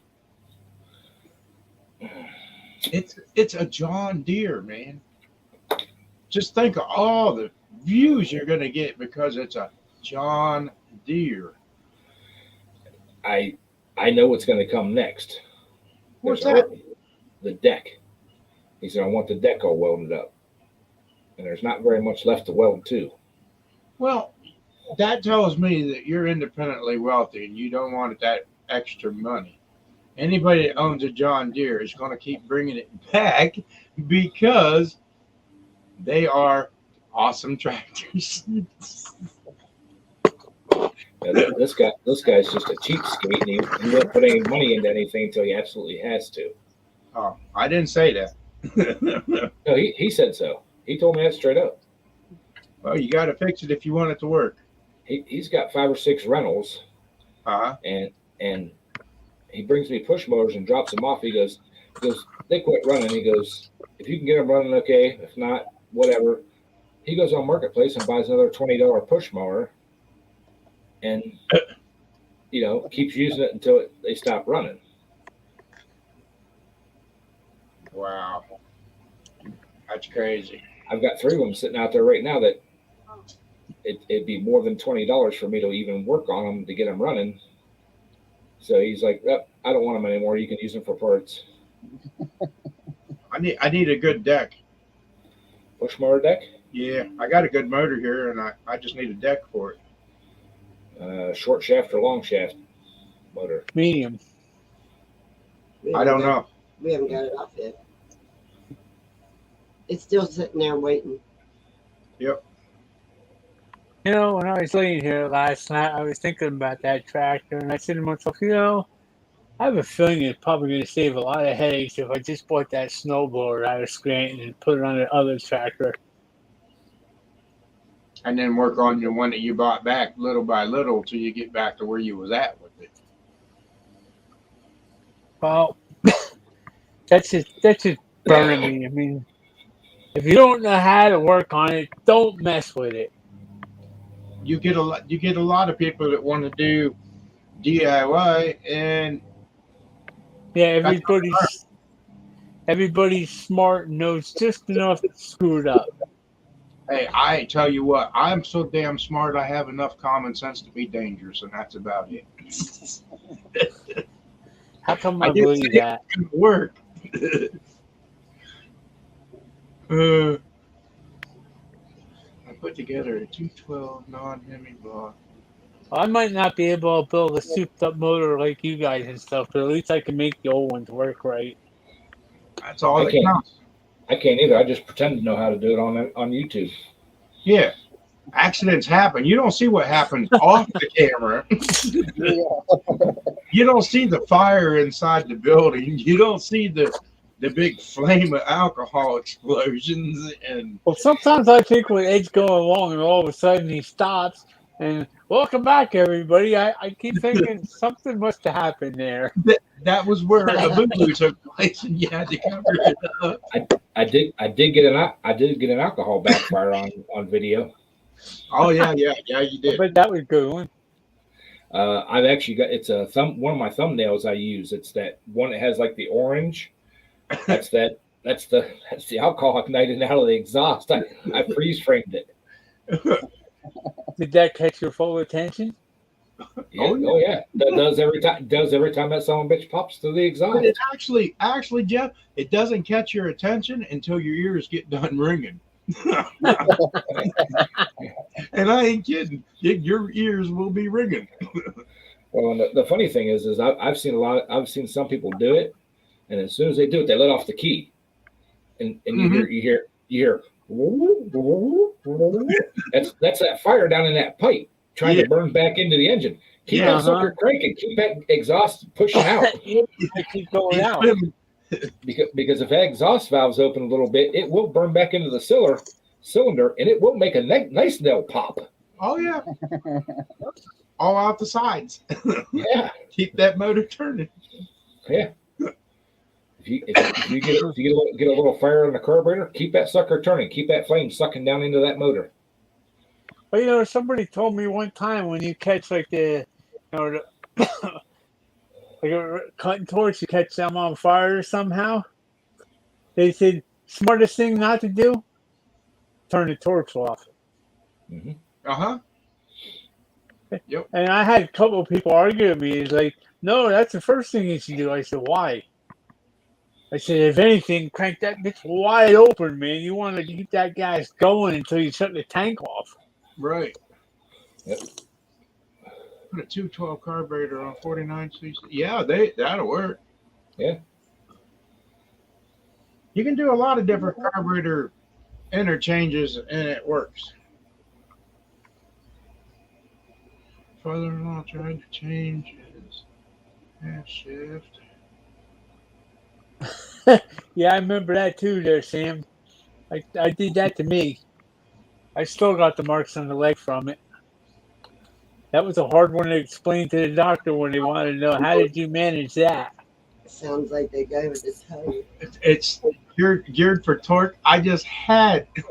It's a John Deere, man. Just think of all the views you're going to get because it's a John Deere.
I know what's going to come next.
What's
There's
that?
The deck. He said, I want the deck all welded up. And there's not very much left to weld to.
Well, that tells me that you're independently wealthy and you don't want that extra money. Anybody that owns a John Deere is going to keep bringing it back because they are awesome tractors.
This guy's just a cheapskate, and he won't put any money into anything until he absolutely has to.
Oh, I didn't say that.
No, he said so. He told me that straight up.
Well, you got to fix it if you want it to work.
He's got 5 or 6 rentals, and he brings me push motors and drops them off. He goes, they quit running. He goes, if you can get them running, okay. If not, whatever. He goes on Marketplace and buys another $20 push mower, and keeps using it until they stop running.
Wow, that's crazy.
I've got 3 of them sitting out there right now that it'd be more than $20 for me to even work on them to get them running. So he's like, I don't want them anymore. You can use them for parts.
I need a good deck.
Push mower deck?
Yeah, I got a good motor here, and I just need a deck for it.
Short shaft or long shaft motor?
Medium.
I don't know.
We haven't got it off yet. It's still sitting there waiting.
Yep.
When I was laying here last night, I was thinking about that tractor, and I said to myself, I have a feeling it's probably going to save a lot of headaches if I just bought that snowblower out of Scranton and put it on the other tractor.
And then work on the one that you bought back little by little till you get back to where you was at with it.
Well, that's just burning me. I mean, if you don't know how to work on it, don't mess with it.
You get a lot of people that want to do DIY, and
yeah, everybody's smart and knows just enough to screw it up.
Hey, I tell you what, I'm so damn smart. I have enough common sense to be dangerous, and that's about it.
How come
I
I
didn't
believe
say
that?
it would work. I put together a 212 non-Hemi block.
I might not be able to build a souped up motor like you guys and stuff, but at least I can make the old ones work right.
That's all
I
that
can't.
counts.
I can't either. I just pretend to know how to do it on YouTube.
Yeah. Accidents happen. You don't see what happens off the camera. You don't see the fire inside the building. You don't see the big flame of alcohol explosions and
Well, sometimes I think when Ed's going along and all of a sudden he stops and welcome back, everybody. I keep thinking something must have happened there.
that was where a boo-boo took place, and you had to cover it up.
I did get an alcohol backfire on video.
Oh yeah, you did.
But that was a good one.
I've actually got one of my thumbnails I use. It's that one that has like the orange. That's the alcohol igniting out of the exhaust. I freeze framed it.
Did that catch your full attention?
Yeah, oh yeah. That does every time that son of a bitch pops through the exhaust.
But it actually, Jeff, it doesn't catch your attention until your ears get done ringing. And I ain't kidding. Your ears will be ringing.
Well, and the funny thing is I've seen some people do it, and as soon as they do it, they let off the key, and you hear that's that fire down in that pipe trying to burn back into the engine. Keep that sucker cranking. Keep that exhaust pushing out.
Keep going out.
Because if that exhaust valve's open a little bit, it will burn back into the cylinder, and it will make a nice nail pop.
Oh yeah, all out the sides.
Yeah,
keep that motor turning.
Yeah. If you get a little fire in the carburetor, keep that sucker turning. Keep that flame sucking down into that motor.
Well, somebody told me one time when you catch like like a cutting torch, you catch them on fire somehow. They said smartest thing not to do: turn the torch off.
Mm-hmm.
Yep.
And I had a couple of people argue with me. It's like, no, that's the first thing you should do. I said, why? I said, if anything, crank that bitch wide open, man. You want to keep that gas going until you shut the tank off.
Right.
Yep.
Put a 212 carburetor on 49cc. Yeah, that'll work.
Yeah.
You can do a lot of different carburetor interchanges, and it works. Father-in-law tried to change his half shift.
Yeah, I remember that too there, Sam. I did that to me. I still got the marks on the leg from it. That was a hard one to explain to the doctor when they wanted to know, how did you manage that?
Sounds like they gave it to tell you.
It's geared for torque. I just had a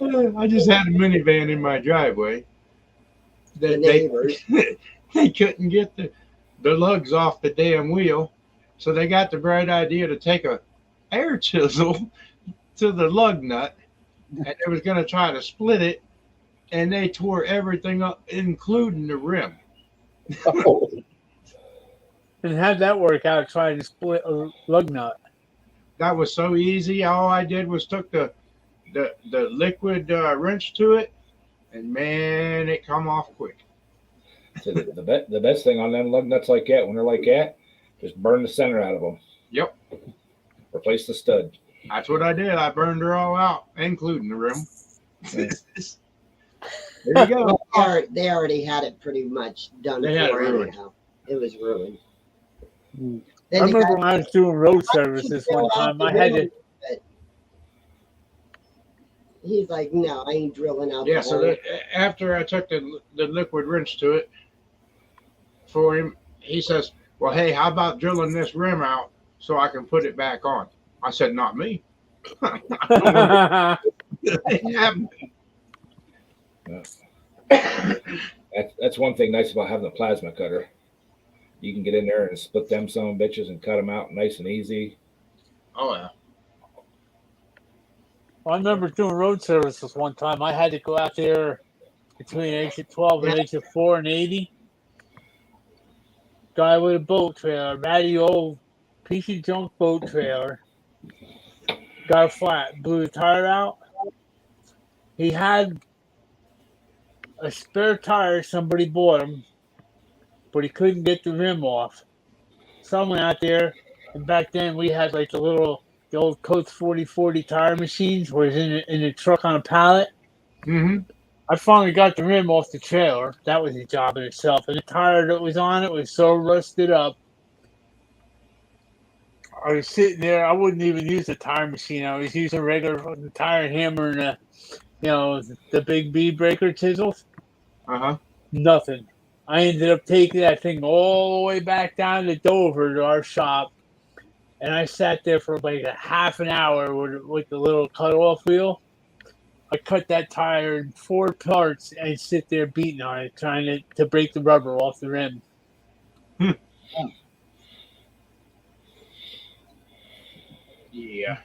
minivan in my driveway.
The neighbors.
They couldn't get the lugs off the damn wheel. So they got the bright idea to take a air chisel to the lug nut, and they was going to try to split it, and they tore everything up, including the rim.
Oh,
And how'd that work out, trying to split a lug nut?
That was so easy. All I did was took the liquid wrench to it, and man, it come off quick.
So the best thing on them lug nuts like that, when they're like that, just burn the center out of them.
Yep.
Replace the stud.
That's what I did. I burned her all out, including the rim.
Yeah.
There you go.
They already had it pretty much done
They had it
for
ruined.
anyhow. It was ruined.
I
Then the
remember
guy-
when I was doing road services one time, I had to.
He's like, no, I ain't drilling out
Yeah,
the
so
hole.
after I took the liquid wrench to it for him, he says, well, hey, how about drilling this rim out so I can put it back on? I said, not me.
That's one thing nice about having a plasma cutter. You can get in there and split them son of bitches and cut them out nice and easy.
Oh, yeah.
Well, I remember doing road services one time. I had to go out there between exit 12 and exit 4 and 80. Guy with a boat trailer, ratty old piece of junk boat trailer. Got a flat, blew the tire out. He had a spare tire somebody bought him, but he couldn't get the rim off. Someone out there, and back then we had like the old Coates 4040 tire machines where it's in the truck on a pallet.
Mm-hmm.
I finally got the rim off the trailer. That was a job in itself. And the tire that was on it was so rusted up. I was sitting there. I wouldn't even use the tire machine. I was using a regular tire hammer and the big B breaker chisels.
Uh-huh.
Nothing. I ended up taking that thing all the way back down to Dover to our shop. And I sat there for like a half an hour with the little cut-off wheel. I cut that tire in 4 parts and sit there beating on it, trying to break the rubber off the rim.
Yeah.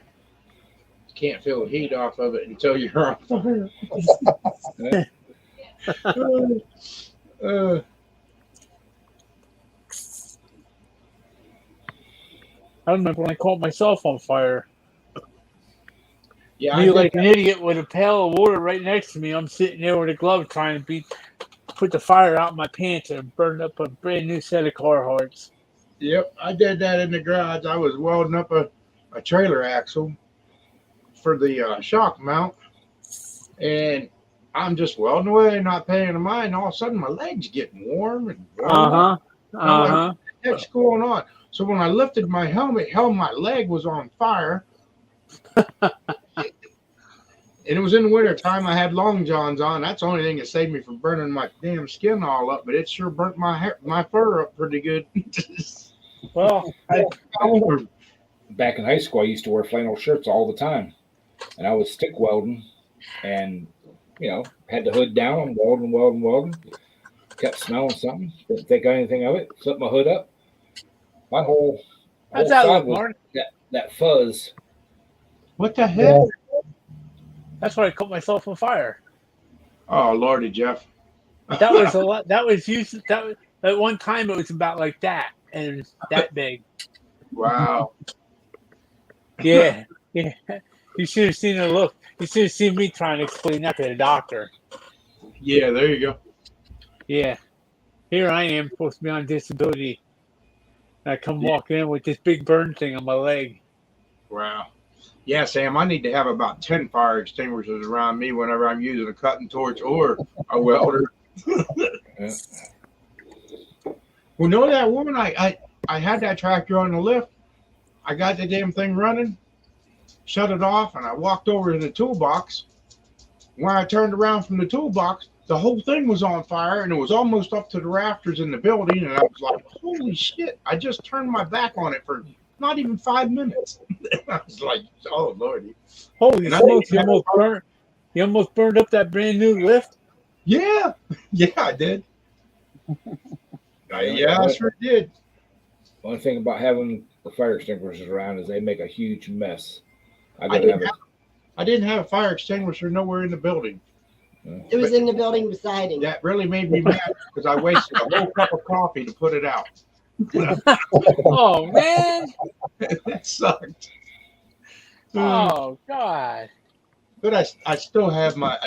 Can't feel the heat off of it until you're on fire.
I remember when I caught myself on fire.
Yeah,
Me like an idiot with a pail of water right next to me. I'm sitting there with a glove trying to put the fire out in my pants and burned up a brand new set of Carhartts.
Yep, I did that in the garage. I was welding up a trailer axle for the shock mount, and I'm just welding away, not paying no mind. All of a sudden, my legs getting warm and warm. What the heck's going on? So when I lifted my helmet, my leg was on fire. And it was in the winter time. I had long johns on. That's the only thing that saved me from burning my damn skin all up. But it sure burnt my fur up pretty good.
Well,
back in high school, I used to wear flannel shirts all the time, and I was stick welding, and had the hood down, welding. Kept smelling something. Didn't think anything of it. Flipped my hood up. My whole
how's that
side
look,
was
Mark?
that fuzz.
What the hell?
That's why I caught myself on fire.
Oh, Lordy, Jeff.
That was a lot. That was used. At one time it was about like that and that big.
Wow.
Yeah. You should have seen the look. You should have seen me trying to explain that to the doctor.
Yeah, there you go.
Yeah. Here I am, supposed to be on disability. I come walking in with this big burn thing on my leg.
Wow. Yeah, Sam, I need to have about 10 fire extinguishers around me whenever I'm using a cutting torch or a welder.
Yeah.
Well, know that woman, I had that tractor on the lift. I got the damn thing running, shut it off, and I walked over to the toolbox. When I turned around from the toolbox, the whole thing was on fire, and it was almost up to the rafters in the building, and I was like, holy shit, I just turned my back on it for not even 5 minutes. I was like, oh, Lordy.
Holy
And I
smokes,
think-
you almost burned up that brand new lift?
Yeah, I did. Yeah, I sure did.
One thing about having the fire extinguishers around is they make a huge mess.
I didn't have a fire extinguisher nowhere in the building.
It was in the building beside him.
That really made me mad because I wasted a whole cup of coffee to put it out.
Oh man!
That sucked.
Oh God!
But I still have my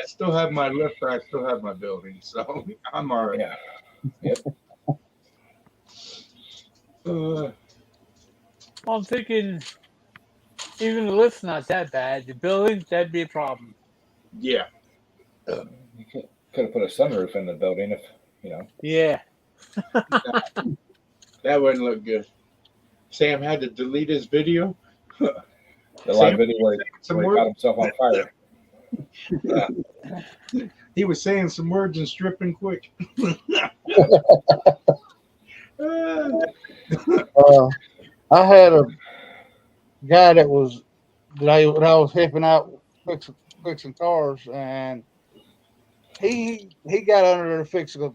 lift. I still have my building, so I'm all right.
Yeah. Yep.
I'm thinking even the lift's not that bad. The building, that'd be a problem.
Yeah.
You could have put a sunroof in the building if
Yeah.
That wouldn't look good. Sam had to delete his video.
The live video where
Some
he got
words.
himself on fire.
He was saying some words and stripping quick.
I had a guy that I was helping out fixing cars, and he got under there to fix a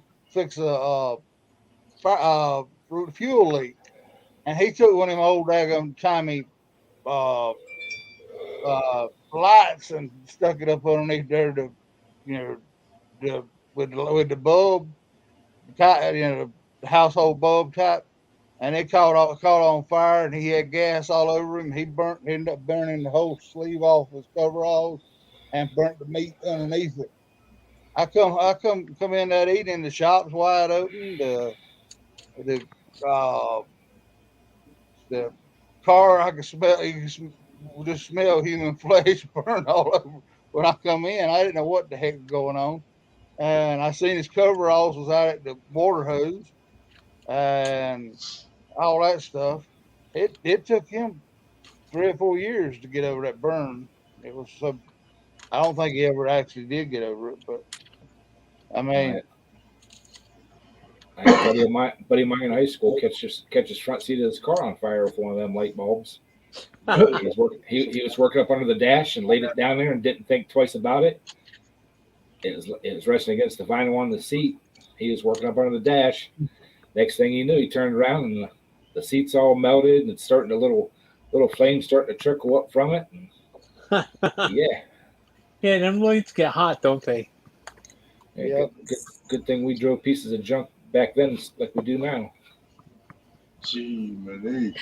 fuel leak, and he took one of them old daggum timey lights and stuck it up underneath there to, with the bulb, the household bulb type, and it caught on fire, and he had gas all over him. He ended up burning the whole sleeve off his coveralls, and burnt the meat underneath it. I come in that evening, the shop's wide open, the car, I could smell, you can just smell human flesh burned all over. When I come in, I didn't know what the heck was going on, and I seen his coveralls was out at the water hose and all that stuff. It took him 3 or 4 years to get over that burn. It was so. I don't think he ever actually did get over it, but I mean,
I had a buddy of mine in high school catch his front seat of his car on fire with one of them light bulbs. He was working up under the dash and laid it down there and didn't think twice about it. It was resting against the vinyl on the seat. He was working up under the dash. Next thing he knew, he turned around and the seat's all melted and it's starting a little flame starting to trickle up from it. And, yeah.
Yeah, them lights get hot, don't they?
Yeah. Good thing we drove pieces of junk back then like we do now.
Gee, man.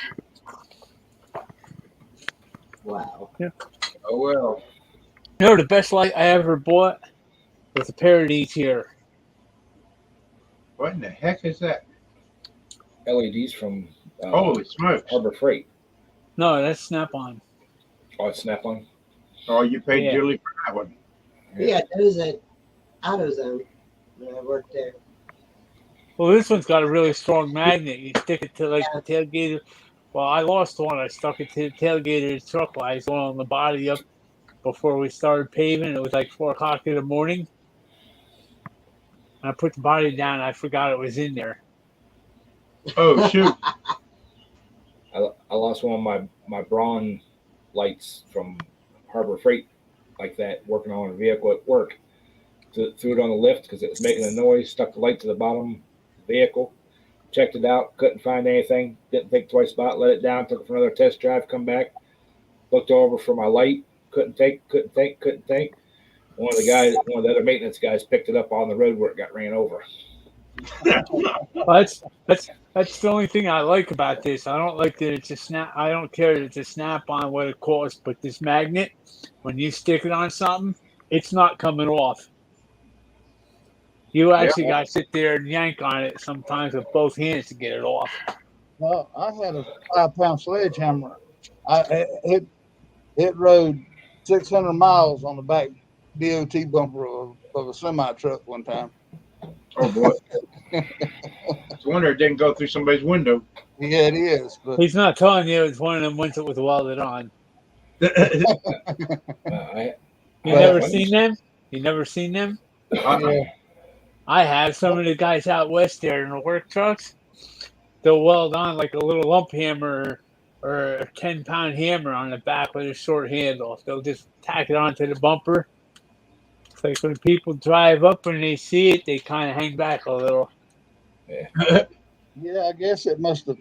Wow.
Yeah.
Oh well.
You know, the best light I ever bought was a pair of these here.
What in the heck is that?
LEDs from
Holy smokes.
Harbor Freight.
No, that's Snap-on.
Oh, it's Snap-on.
Oh, you paid
Yeah.
Julie for that one.
Yeah, those at AutoZone when I worked there.
Well, this one's got a really strong magnet. You stick it to like the tailgate. Well, I lost one. I stuck it to the tailgate of the truck while I was on the body up before we started paving. It was like 4 o'clock in the morning. And I put the body down. And I forgot it was in there.
Oh shoot.
I lost one of my Braun lights from Harbor Freight like that, working on a vehicle at work. Threw it on the lift because it was making a noise, stuck the light to the bottom of the vehicle, checked it out, couldn't find anything, didn't think twice about it, let it down, took it for another test drive, come back, looked over for my light, couldn't think. One of the other maintenance guys picked it up on the road where it got ran over.
Well, that's the only thing I like about this. I don't like that it's a snap. I don't care that it's a Snap-on what it costs, but this magnet, when you stick it on something, it's not coming off. You actually got to sit there and yank on it sometimes with both hands to get it off.
well, I had a 5-pound sledgehammer. It rode 600 miles on the back DOT bumper of a semi truck one time.
Oh boy. It's a wonder it didn't go through somebody's window.
Yeah, it is. But
He's not telling you it's one of them ones that was welded on.
I
You
Well,
never seen them? You never seen them?
yeah,
I have. Some of the guys out west there in the work trucks, they'll weld on like a little lump hammer or a 10-pound hammer on the back with a short handle. They'll just tack it onto the bumper. It's like when people drive up and they see it, they kind of hang back a little.
yeah, I guess it must have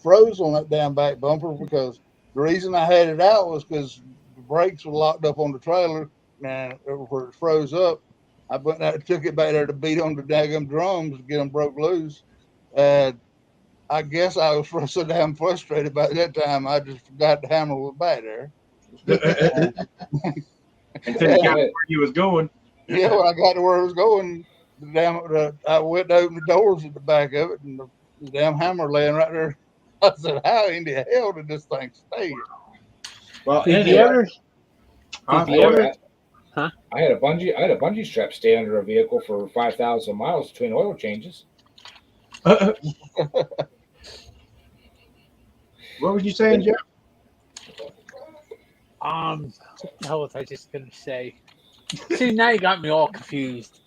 froze on that damn back bumper, because the reason I had it out was because the brakes were locked up on the trailer and where it froze up. I took it back there to beat on the daggum drums to get them broke loose. I guess I was so damn frustrated by that time, I just forgot the hammer was back there.
Until you got where you was going.
Yeah, when I got to where I was going, I went to open the doors at the back of it, and the damn hammer laying right there. I said, "How in the hell did this thing stay?"
Well,
Did you ever?
Huh?
Did you ever?
I had a bungee strap stay under a vehicle for 5,000 miles between oil changes.
What were you saying, Jeff?
What the hell was I just gonna say? See, now you got me all confused,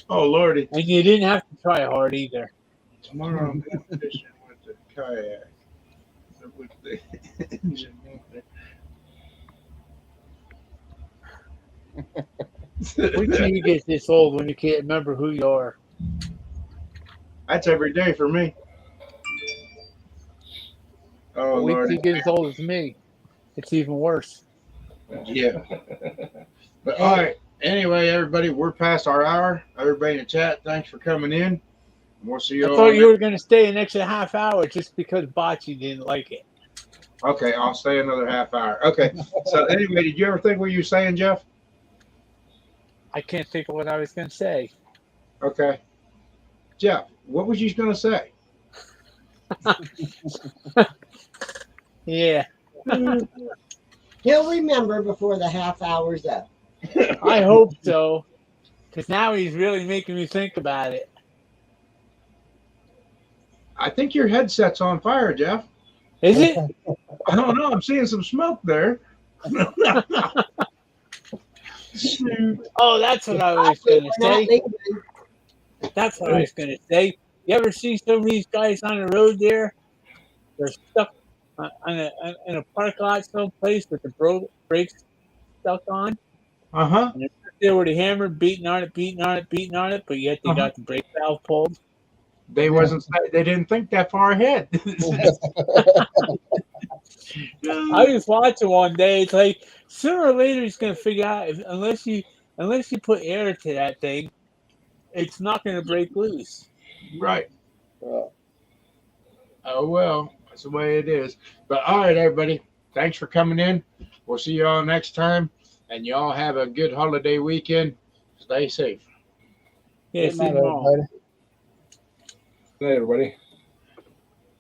Oh lordy.
and you didn't have to try hard either.
Tomorrow I'm going fishing with the kayak. With the engine.
Wait till you get this old when you can't remember who you are.
That's every day for me. Oh
Wait till
lordy.
you get as old as me. It's even worse.
Yeah. But all right. Anyway, everybody, we're past our hour. Everybody in the chat, thanks for coming in. We'll see you
I
all.
thought you were going to stay an extra half hour just because Bocce didn't like it.
Okay, I'll stay another half hour. Okay. So anyway, did you ever think what you were saying, Jeff?
I can't think of what I was going to say.
Okay. Jeff, what was you going to say?
Yeah,
He'll remember before the half hour's up.
I hope so. Because now he's really making me think about it.
I think your headset's on fire, Jeff.
Is it?
I don't know. I'm seeing some smoke there.
Oh, that's what I was going to
We're not
say.
leaving.
That's what I was going to say. You ever see some of these guys on the road there? They're stuck in a parking lot someplace with the brakes stuck on.
Uh-huh.
And they're there with a hammer beating on it, but yet they got the brake valve pulled.
They didn't think that far ahead.
I was watching one day. It's like sooner or later he's going to figure out unless you put air to that thing, it's not going to break loose.
Right. Oh, well, that's the way it is. But all right, everybody, thanks for coming in. We'll see you all next time. And y'all have a good holiday weekend. Stay safe.
Yeah,
Good
see
night,
you tomorrow.
everybody.
Good night, everybody.